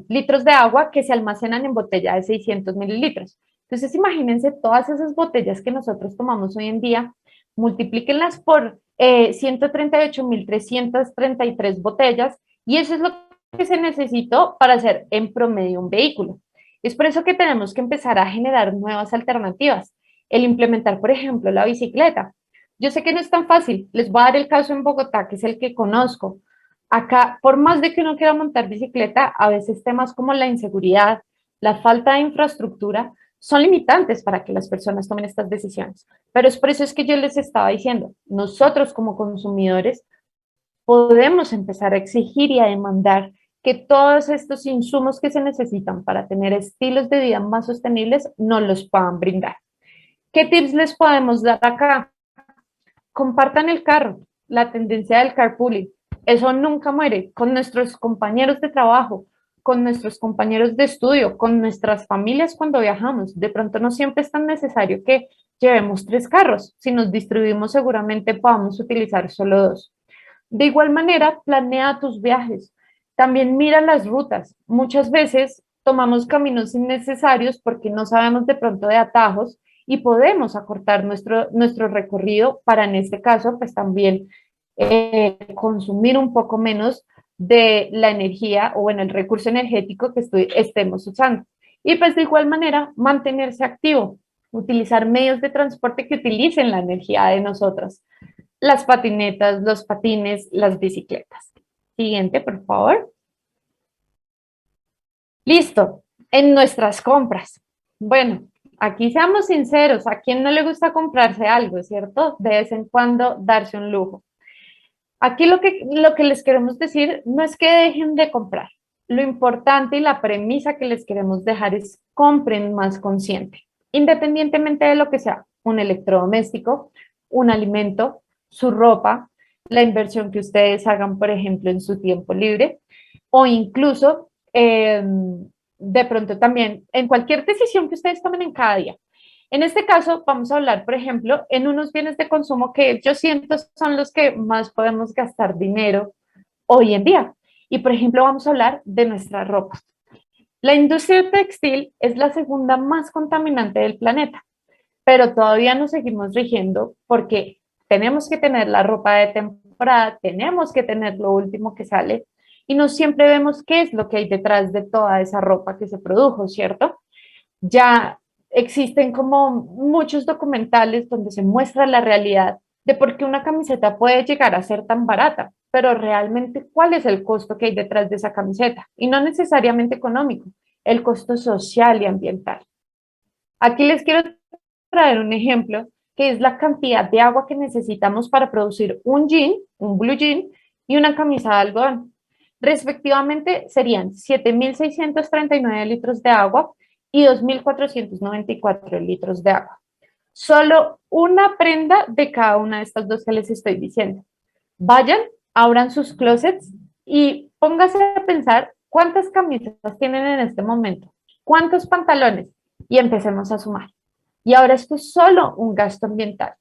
litros de agua que se almacenan en botella de 600 mililitros. Entonces, imagínense todas esas botellas que nosotros tomamos hoy en día, multiplíquenlas por 138.333 botellas, y eso es lo que se necesitó para hacer en promedio un vehículo. Es por eso que tenemos que empezar a generar nuevas alternativas. El implementar, por ejemplo, la bicicleta. Yo sé que no es tan fácil. Les voy a dar el caso en Bogotá, que es el que conozco. Acá, por más de que uno quiera montar bicicleta, a veces temas como la inseguridad, la falta de infraestructura, son limitantes para que las personas tomen estas decisiones. Pero es por eso es que yo les estaba diciendo, nosotros como consumidores podemos empezar a exigir y a demandar que todos estos insumos que se necesitan para tener estilos de vida más sostenibles nos los puedan brindar. ¿Qué tips les podemos dar acá? Compartan el carro, la tendencia del carpooling. Eso nunca muere. Con nuestros compañeros de trabajo, con nuestros compañeros de estudio, con nuestras familias cuando viajamos. De pronto no siempre es tan necesario que llevemos 3 carros. Si nos distribuimos, seguramente podamos utilizar solo 2. De igual manera, planea tus viajes. También mira las rutas. Muchas veces tomamos caminos innecesarios porque no sabemos de pronto de atajos y podemos acortar nuestro recorrido para, en este caso, pues también consumir un poco menos de la energía o en el recurso energético que estemos usando. Y pues de igual manera, mantenerse activo, utilizar medios de transporte que utilicen la energía de nosotras. Las patinetas, los patines, las bicicletas. Siguiente, por favor. Listo, en nuestras compras. Bueno, aquí seamos sinceros, ¿a quién no le gusta comprarse algo, cierto? De vez en cuando darse un lujo. Aquí lo que les queremos decir no es que dejen de comprar. Lo importante y la premisa que les queremos dejar es compren más consciente, independientemente de lo que sea, un electrodoméstico, un alimento, su ropa, la inversión que ustedes hagan, por ejemplo, en su tiempo libre, o incluso de pronto también en cualquier decisión que ustedes tomen en cada día. En este caso, vamos a hablar, por ejemplo, en unos bienes de consumo que yo siento son los que más podemos gastar dinero hoy en día. Y, por ejemplo, vamos a hablar de nuestra ropa. La industria textil es la segunda más contaminante del planeta, pero todavía nos seguimos rigiendo porque tenemos que tener la ropa de temporada, tenemos que tener lo último que sale y no siempre vemos qué es lo que hay detrás de toda esa ropa que se produjo, ¿cierto? Ya existen como muchos documentales donde se muestra la realidad de por qué una camiseta puede llegar a ser tan barata, pero realmente cuál es el costo que hay detrás de esa camiseta, y no necesariamente económico, el costo social y ambiental. Aquí les quiero traer un ejemplo que es la cantidad de agua que necesitamos para producir un jean, un blue jean y una camisa de algodón. Respectivamente serían 7.639 litros de agua y 2.494 litros de agua. Solo una prenda de cada una de estas dos que les estoy diciendo. Vayan, abran sus closets y pónganse a pensar cuántas camisas tienen en este momento, cuántos pantalones, y empecemos a sumar. Y ahora esto es solo un gasto ambiental.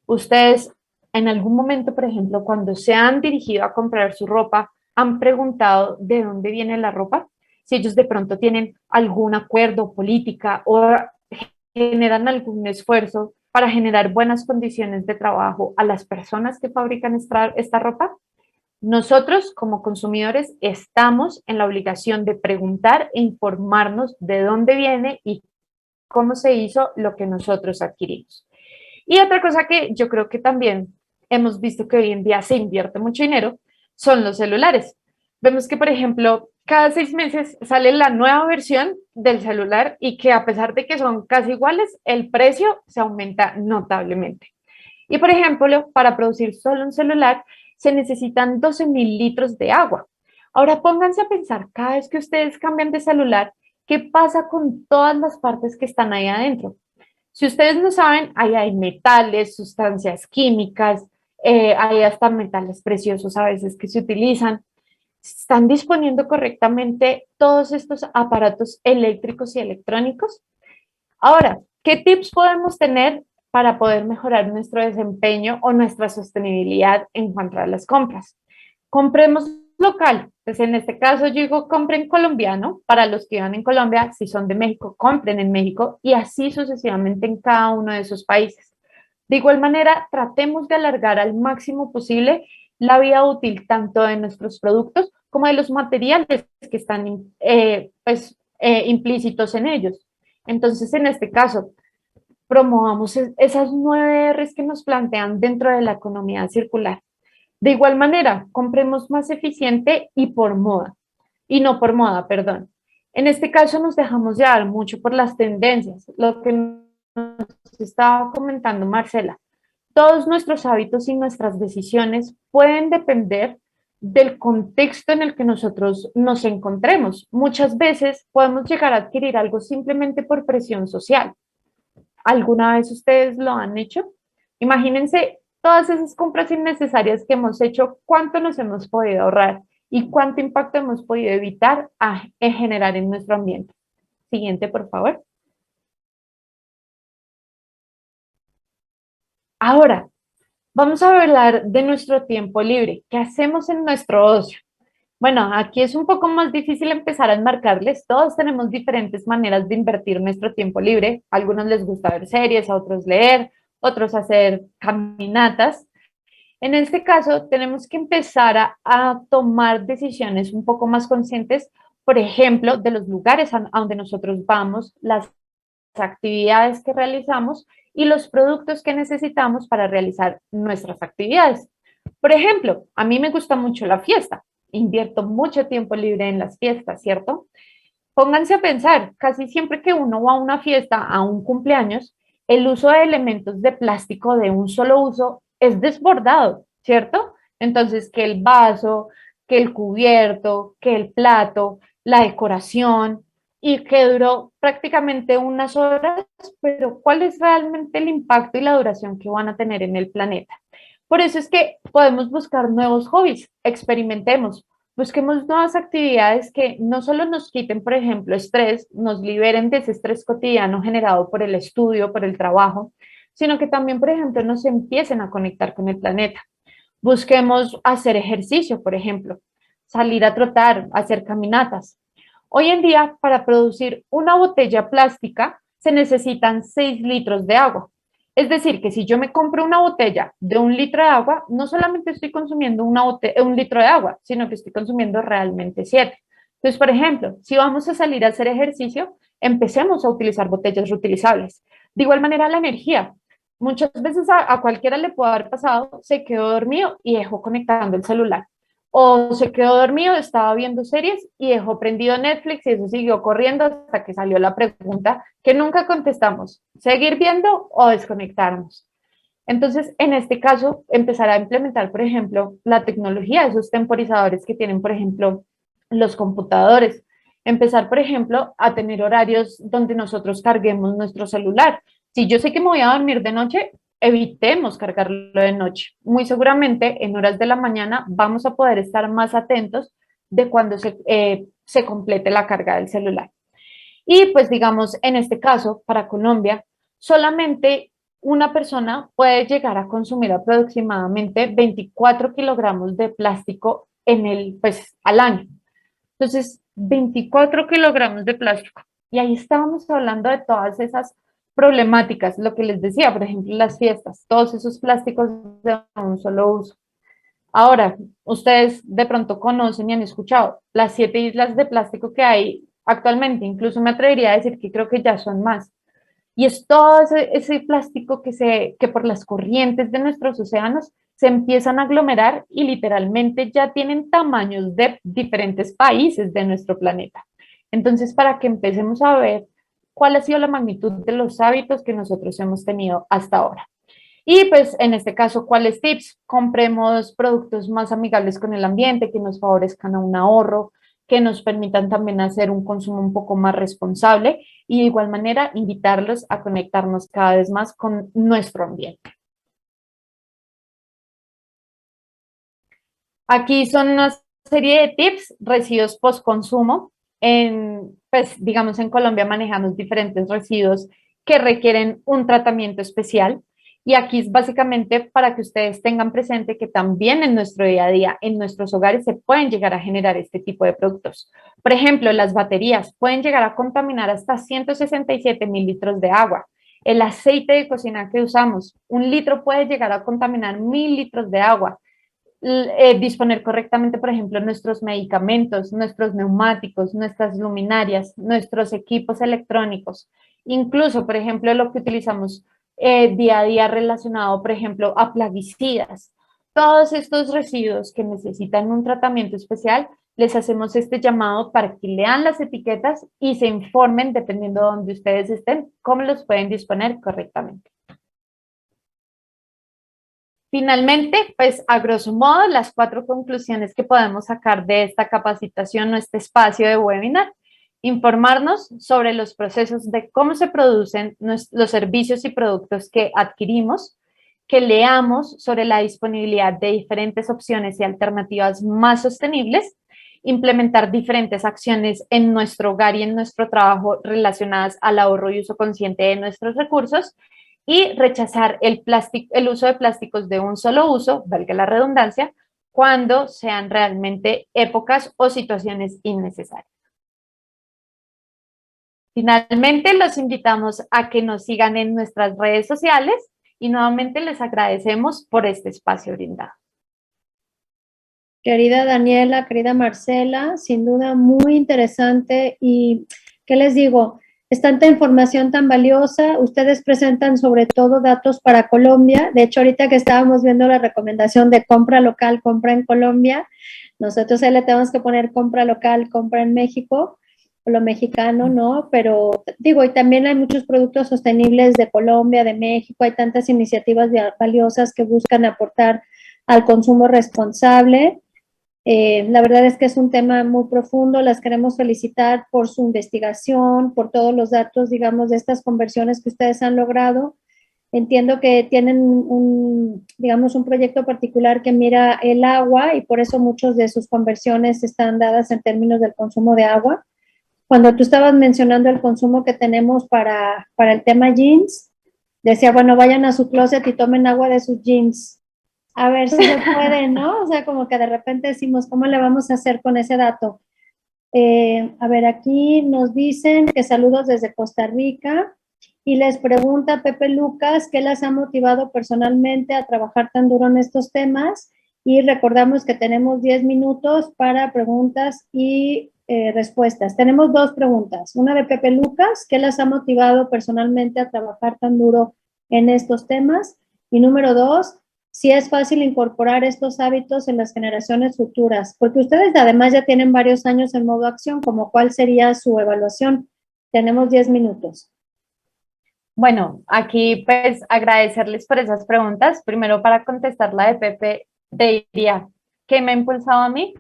Ustedes en algún momento, por ejemplo, cuando se han dirigido a comprar su ropa, han preguntado de dónde viene la ropa, si ellos de pronto tienen algún acuerdo, política o generan algún esfuerzo para generar buenas condiciones de trabajo a las personas que fabrican esta ropa? Nosotros, como consumidores, estamos en la obligación de preguntar e informarnos de dónde viene y cómo se hizo lo que nosotros adquirimos. Y otra cosa que yo creo que también hemos visto que hoy en día se invierte mucho dinero son los celulares. Vemos que, por ejemplo, cada 6 meses sale la nueva versión del celular y que a pesar de que son casi iguales, el precio se aumenta notablemente. Y, por ejemplo, para producir solo un celular se necesitan 12.000 litros de agua. Ahora pónganse a pensar, cada vez que ustedes cambian de celular, ¿qué pasa con todas las partes que están ahí adentro? Si ustedes no saben, ahí hay metales, sustancias químicas, hay hasta metales preciosos a veces que se utilizan. ¿Están disponiendo correctamente todos estos aparatos eléctricos y electrónicos? Ahora, ¿qué tips podemos tener para poder mejorar nuestro desempeño o nuestra sostenibilidad en cuanto a las compras? Compremos local. Pues en este caso yo digo compren colombiano para los que vivan en Colombia. Si son de México, compren en México y así sucesivamente en cada uno de esos países. De igual manera, tratemos de alargar al máximo posible la vida útil tanto de nuestros productos como de los materiales que están implícitos en ellos. Entonces, en este caso, promovamos esas 9 Rs que nos plantean dentro de la economía circular. De igual manera, compremos más eficiente y por moda, y no por moda, perdón. En este caso nos dejamos llevar mucho por las tendencias, lo que nos estaba comentando Marcela. Todos nuestros hábitos y nuestras decisiones pueden depender del contexto en el que nosotros nos encontremos. Muchas veces podemos llegar a adquirir algo simplemente por presión social. ¿Alguna vez ustedes lo han hecho? Imagínense todas esas compras innecesarias que hemos hecho, cuánto nos hemos podido ahorrar y cuánto impacto hemos podido evitar generar en nuestro ambiente. Siguiente, por favor. Ahora, vamos a hablar de nuestro tiempo libre. ¿Qué hacemos en nuestro ocio? Bueno, aquí es un poco más difícil empezar a enmarcarles. Todos tenemos diferentes maneras de invertir nuestro tiempo libre. A algunos les gusta ver series, a otros leer, otros hacer caminatas. En este caso, tenemos que empezar a tomar decisiones un poco más conscientes, por ejemplo, de los lugares a donde nosotros vamos, las actividades que realizamos y los productos que necesitamos para realizar nuestras actividades. Por ejemplo, a mí me gusta mucho la fiesta, invierto mucho tiempo libre en las fiestas, ¿cierto? Pónganse a pensar, casi siempre que uno va a una fiesta, a un cumpleaños, el uso de elementos de plástico de un solo uso es desbordado, ¿cierto? Entonces, que el vaso, que el cubierto, que el plato, la decoración, y que duró prácticamente unas horas, pero ¿cuál es realmente el impacto y la duración que van a tener en el planeta? Por eso es que podemos buscar nuevos hobbies, experimentemos, busquemos nuevas actividades que no solo nos quiten, por ejemplo, estrés, nos liberen de ese estrés cotidiano generado por el estudio, por el trabajo, sino que también, por ejemplo, nos empiecen a conectar con el planeta. Busquemos hacer ejercicio, por ejemplo, salir a trotar, hacer caminatas. Hoy en día, para producir una botella plástica, se necesitan 6 litros de agua. Es decir, que si yo me compro una botella de 1 litro de agua, no solamente estoy consumiendo 1 litro de agua, sino que estoy consumiendo realmente 7. Entonces, por ejemplo, si vamos a salir a hacer ejercicio, empecemos a utilizar botellas reutilizables. De igual manera, la energía. Muchas veces a cualquiera le puede haber pasado, se quedó dormido y dejó conectando el celular. O se quedó dormido, estaba viendo series y dejó prendido Netflix y eso siguió corriendo hasta que salió la pregunta que nunca contestamos, ¿seguir viendo o desconectarnos? Entonces, en este caso, empezar a implementar, por ejemplo, la tecnología, esos temporizadores que tienen, por ejemplo, los computadores. Empezar, por ejemplo, a tener horarios donde nosotros carguemos nuestro celular. Si yo sé que me voy a dormir de noche, evitemos cargarlo de noche. Muy seguramente en horas de la mañana vamos a poder estar más atentos de cuando se complete la carga del celular. Y pues digamos, en este caso, para Colombia, solamente una persona puede llegar a consumir aproximadamente 24 kilogramos de plástico al año. Entonces, 24 kilogramos de plástico. Y ahí estábamos hablando de todas esas problemáticas, lo que les decía, por ejemplo, las fiestas, todos esos plásticos de un solo uso. Ahora, ustedes de pronto conocen y han escuchado las 7 islas de plástico que hay actualmente, incluso me atrevería a decir que creo que ya son más. Y es todo ese plástico que por las corrientes de nuestros océanos se empiezan a aglomerar y literalmente ya tienen tamaños de diferentes países de nuestro planeta. Entonces, para que empecemos a ver cuál ha sido la magnitud de los hábitos que nosotros hemos tenido hasta ahora. Y pues en este caso, ¿cuáles tips? Compremos productos más amigables con el ambiente, que nos favorezcan a un ahorro, que nos permitan también hacer un consumo un poco más responsable y de igual manera invitarlos a conectarnos cada vez más con nuestro ambiente. Aquí son una serie de tips, residuos post-consumo. Pues digamos en Colombia manejamos diferentes residuos que requieren un tratamiento especial. Y aquí es básicamente para que ustedes tengan presente que también en nuestro día a día, en nuestros hogares, se pueden llegar a generar este tipo de productos. Por ejemplo, las baterías pueden llegar a contaminar hasta 167.000 litros de agua. El aceite de cocina que usamos, 1 litro puede llegar a contaminar 1.000 litros de agua. Disponer correctamente, por ejemplo, nuestros medicamentos, nuestros neumáticos, nuestras luminarias, nuestros equipos electrónicos, incluso, por ejemplo, lo que utilizamos día a día relacionado, por ejemplo, a plaguicidas. Todos estos residuos que necesitan un tratamiento especial, les hacemos este llamado para que lean las etiquetas y se informen, dependiendo de donde ustedes estén, cómo los pueden disponer correctamente. Finalmente, pues a grosso modo, las 4 conclusiones que podemos sacar de esta capacitación o este espacio de webinar: informarnos sobre los procesos de cómo se producen los servicios y productos que adquirimos, que leamos sobre la disponibilidad de diferentes opciones y alternativas más sostenibles, implementar diferentes acciones en nuestro hogar y en nuestro trabajo relacionadas al ahorro y uso consciente de nuestros recursos, y rechazar el uso de plásticos de un solo uso, valga la redundancia, cuando sean realmente épocas o situaciones innecesarias. Finalmente, los invitamos a que nos sigan en nuestras redes sociales y nuevamente les agradecemos por este espacio brindado. Querida Daniela, querida Marcela, sin duda muy interesante y, ¿qué les digo? Es tanta información tan valiosa, ustedes presentan sobre todo datos para Colombia, de hecho ahorita que estábamos viendo la recomendación de compra local, compra en Colombia, nosotros ahí le tenemos que poner compra local, compra en México, o lo mexicano, ¿no? Pero digo, y también hay muchos productos sostenibles de Colombia, de México, hay tantas iniciativas valiosas que buscan aportar al consumo responsable. La verdad es que es un tema muy profundo, las queremos felicitar por su investigación, por todos los datos, digamos, de estas conversiones que ustedes han logrado. Entiendo que tienen digamos, un proyecto particular que mira el agua y por eso muchas de sus conversiones están dadas en términos del consumo de agua. Cuando tú estabas mencionando el consumo que tenemos para el tema jeans, decía, bueno, vayan a su closet y tomen agua de sus jeans. A ver si se puede, ¿no? O sea, como que de repente decimos, ¿cómo le vamos a hacer con ese dato? A ver, aquí nos dicen que saludos desde Costa Rica y les pregunta Pepe Lucas qué las ha motivado personalmente a trabajar tan duro en estos temas y recordamos que tenemos 10 minutos para preguntas y respuestas. Tenemos 2 preguntas, una de Pepe Lucas, ¿qué las ha motivado personalmente a trabajar tan duro en estos temas? Y número 2, si es fácil incorporar estos hábitos en las generaciones futuras, porque ustedes además ya tienen varios años en modo acción, como cuál sería su evaluación. Tenemos 10 minutos. Bueno, aquí pues agradecerles por esas preguntas. Primero, para contestar la de Pepe, te diría, ¿qué me ha impulsado a mí?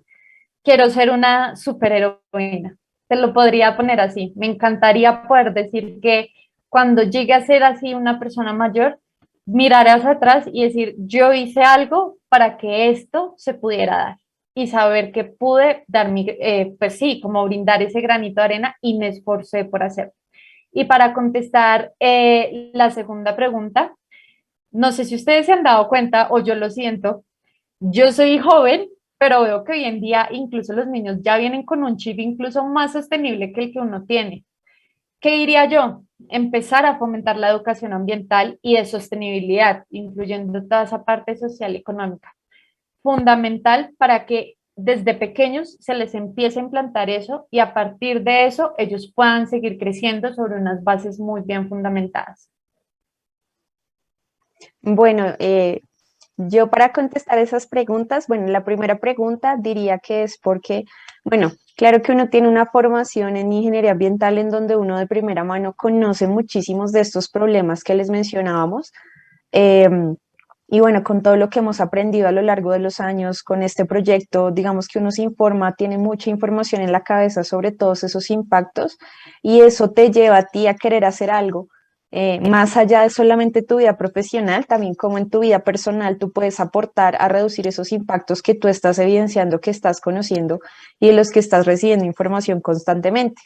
Quiero ser una superheroína. Te lo podría poner así. Me encantaría poder decir que cuando llegue a ser así una persona mayor, mirar hacia atrás y decir, yo hice algo para que esto se pudiera dar y saber que pude dar pues sí, como brindar ese granito de arena y me esforcé por hacerlo. Y para contestar la segunda pregunta, no sé si ustedes se han dado cuenta o yo lo siento, yo soy joven, pero veo que hoy en día incluso los niños ya vienen con un chip incluso más sostenible que el que uno tiene. ¿Qué diría yo? Empezar a fomentar la educación ambiental y de sostenibilidad, incluyendo toda esa parte social y económica. Fundamental para que desde pequeños se les empiece a implantar eso y a partir de eso ellos puedan seguir creciendo sobre unas bases muy bien fundamentadas. Bueno, yo para contestar esas preguntas, bueno, la primera pregunta diría que es porque, bueno, claro que uno tiene una formación en ingeniería ambiental en donde uno de primera mano conoce muchísimos de estos problemas que les mencionábamos. em, y bueno, con todo lo que hemos aprendido a lo largo de los años con este proyecto, digamos que uno se informa, tiene mucha información en la cabeza sobre todos esos impactos y eso te lleva a ti a querer hacer algo más allá de solamente tu vida profesional, también como en tu vida personal tú puedes aportar a reducir esos impactos que tú estás evidenciando, que estás conociendo y de los que estás recibiendo información constantemente.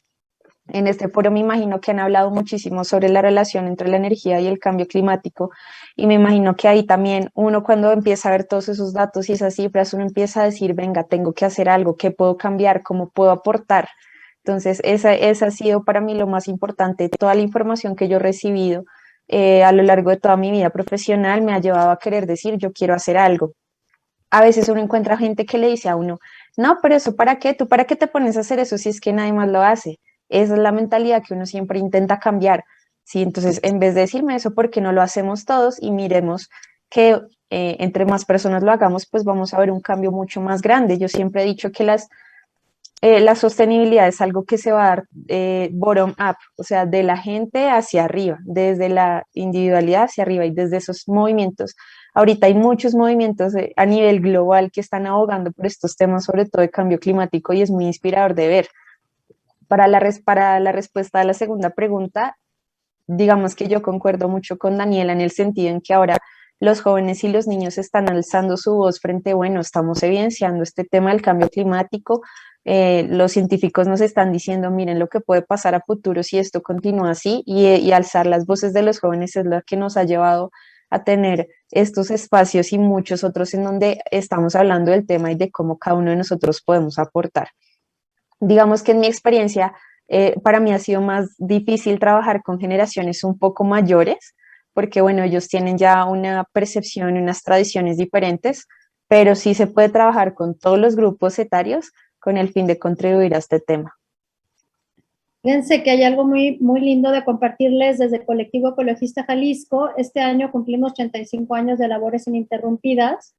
En este foro me imagino que han hablado muchísimo sobre la relación entre la energía y el cambio climático y me imagino que ahí también uno cuando empieza a ver todos esos datos y esas cifras, uno empieza a decir, venga, tengo que hacer algo, ¿qué puedo cambiar? ¿Cómo puedo aportar? Entonces, esa ha sido para mí lo más importante. Toda la información que yo he recibido a lo largo de toda mi vida profesional me ha llevado a querer decir, yo quiero hacer algo. A veces uno encuentra gente que le dice a uno, no, pero eso ¿para qué? ¿Tú para qué te pones a hacer eso si es que nadie más lo hace? Esa es la mentalidad que uno siempre intenta cambiar. Sí, entonces, en vez de decirme eso, ¿por qué no lo hacemos todos y miremos que entre más personas lo hagamos, pues vamos a ver un cambio mucho más grande? Yo siempre he dicho que la sostenibilidad es algo que se va a dar bottom up, o sea, de la gente hacia arriba, desde la individualidad hacia arriba y desde esos movimientos. Ahorita hay muchos movimientos a nivel global que están abogando por estos temas, sobre todo de cambio climático, y es muy inspirador de ver. Para la respuesta a la segunda pregunta, digamos que yo concuerdo mucho con Daniela en el sentido en que ahora los jóvenes y los niños están alzando su voz frente, bueno, estamos evidenciando este tema del cambio climático, los científicos nos están diciendo, miren lo que puede pasar a futuro si esto continúa así, y alzar las voces de los jóvenes es lo que nos ha llevado a tener estos espacios y muchos otros en donde estamos hablando del tema y de cómo cada uno de nosotros podemos aportar. Digamos que en mi experiencia, para mí ha sido más difícil trabajar con generaciones un poco mayores, porque bueno, ellos tienen ya una percepción, unas tradiciones diferentes, pero sí se puede trabajar con todos los grupos etarios con el fin de contribuir a este tema. Fíjense que hay algo muy, muy lindo de compartirles desde el Colectivo Ecologista Jalisco. Este año cumplimos 35 años de labores ininterrumpidas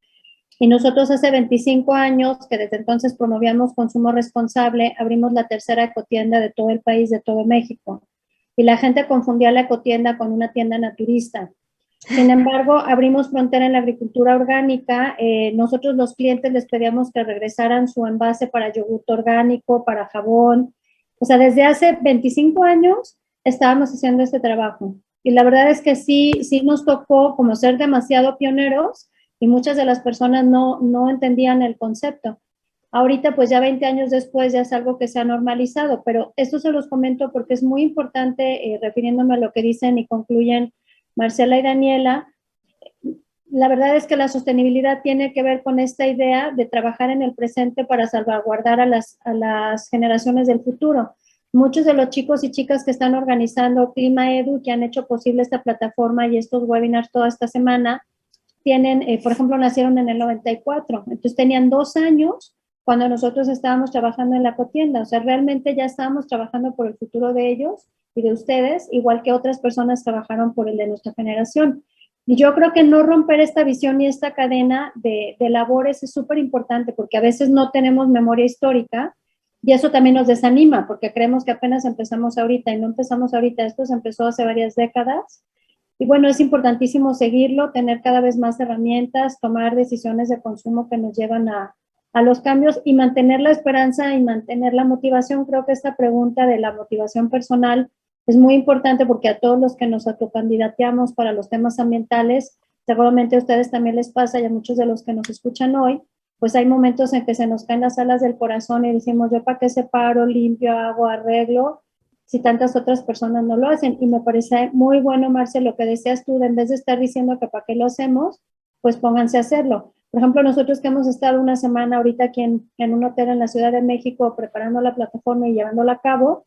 y nosotros hace 25 años, que desde entonces promovíamos consumo responsable, abrimos la tercera ecotienda de todo el país, de todo México. Y la gente confundía la ecotienda con una tienda naturista. Sin embargo, abrimos frontera en la agricultura orgánica. Nosotros los clientes les pedíamos que regresaran su envase para yogur orgánico, para jabón. O sea, desde hace 25 años estábamos haciendo este trabajo. Y la verdad es que sí nos tocó como ser demasiado pioneros y muchas de las personas no entendían el concepto. Ahorita, pues ya 20 años después, ya es algo que se ha normalizado, pero esto se los comento porque es muy importante, refiriéndome a lo que dicen y concluyen Marcela y Daniela. La verdad es que la sostenibilidad tiene que ver con esta idea de trabajar en el presente para salvaguardar a las generaciones del futuro. Muchos de los chicos y chicas que están organizando Clima Edu, que han hecho posible esta plataforma y estos webinars toda esta semana, tienen, por ejemplo, nacieron en el 94, entonces tenían 2 años cuando nosotros estábamos trabajando en la cotienda, o sea, realmente ya estábamos trabajando por el futuro de ellos y de ustedes, igual que otras personas trabajaron por el de nuestra generación. Y yo creo que no romper esta visión y esta cadena de labores es súper importante porque a veces no tenemos memoria histórica y eso también nos desanima porque creemos que apenas empezamos ahorita y no empezamos ahorita, esto se empezó hace varias décadas. Y bueno, es importantísimo seguirlo, tener cada vez más herramientas, tomar decisiones de consumo que nos llevan a los cambios y mantener la esperanza y mantener la motivación. Creo que esta pregunta de la motivación personal es muy importante porque a todos los que nos autocandidateamos para los temas ambientales, seguramente a ustedes también les pasa y a muchos de los que nos escuchan hoy, pues hay momentos en que se nos caen las alas del corazón y decimos, ¿yo para qué separo, limpio, hago, arreglo? Si tantas otras personas no lo hacen. Y me parece muy bueno, Marce, lo que decías tú, en vez de estar diciendo que para qué lo hacemos, pues pónganse a hacerlo. Por ejemplo, nosotros que hemos estado una semana ahorita aquí en un hotel en la Ciudad de México preparando la plataforma y llevándola a cabo,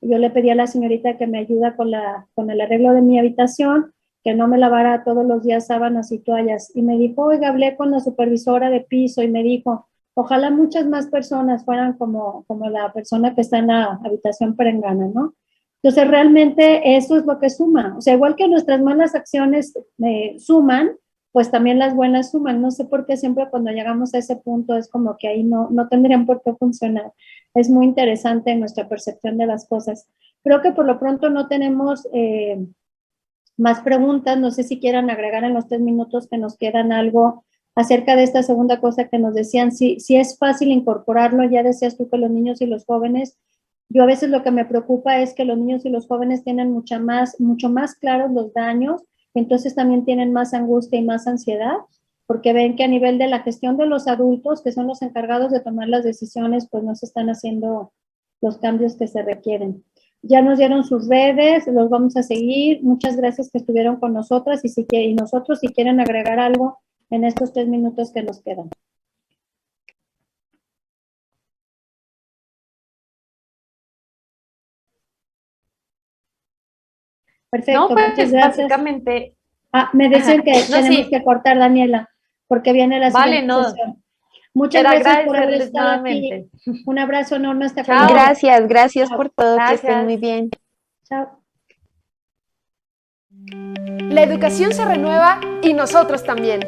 Yo le pedí a la señorita que me ayuda con el arreglo de mi habitación, que no me lavara todos los días sábanas y toallas. Y me dijo, oiga, hablé con la supervisora de piso y me dijo, ojalá muchas más personas fueran como la persona que está en la habitación perengana, ¿no? Entonces, realmente eso es lo que suma. O sea, igual que nuestras malas acciones suman, pues también las buenas suman. No sé por qué siempre cuando llegamos a ese punto es como que ahí no tendrían por qué funcionar. Es muy interesante nuestra percepción de las cosas. Creo que por lo pronto no tenemos más preguntas. No sé si quieran agregar en los 3 minutos que nos quedan algo acerca de esta segunda cosa que nos decían. Si es fácil incorporarlo, ya decías tú que los niños y los jóvenes, yo a veces lo que me preocupa es que los niños y los jóvenes tienen mucho más claros los daños, entonces también tienen más angustia y más ansiedad, porque ven que a nivel de la gestión de los adultos, que son los encargados de tomar las decisiones, pues no se están haciendo los cambios que se requieren. Ya nos dieron sus redes, los vamos a seguir. Muchas gracias que estuvieron con nosotras y nosotros si quieren agregar algo en estos 3 minutos que nos quedan. Perfecto, No, pues muchas gracias. básicamente... Me decían que No, tenemos sí, que cortar, Daniela, porque viene la vale, siguiente no, sesión. Muchas era gracias por haber agradecerles estado aquí. nuevamente. Un abrazo enorme hasta Chao. Colombia. Gracias Chao. por todo, que estén muy Gracias. bien. Chao. La educación se renueva y nosotros también.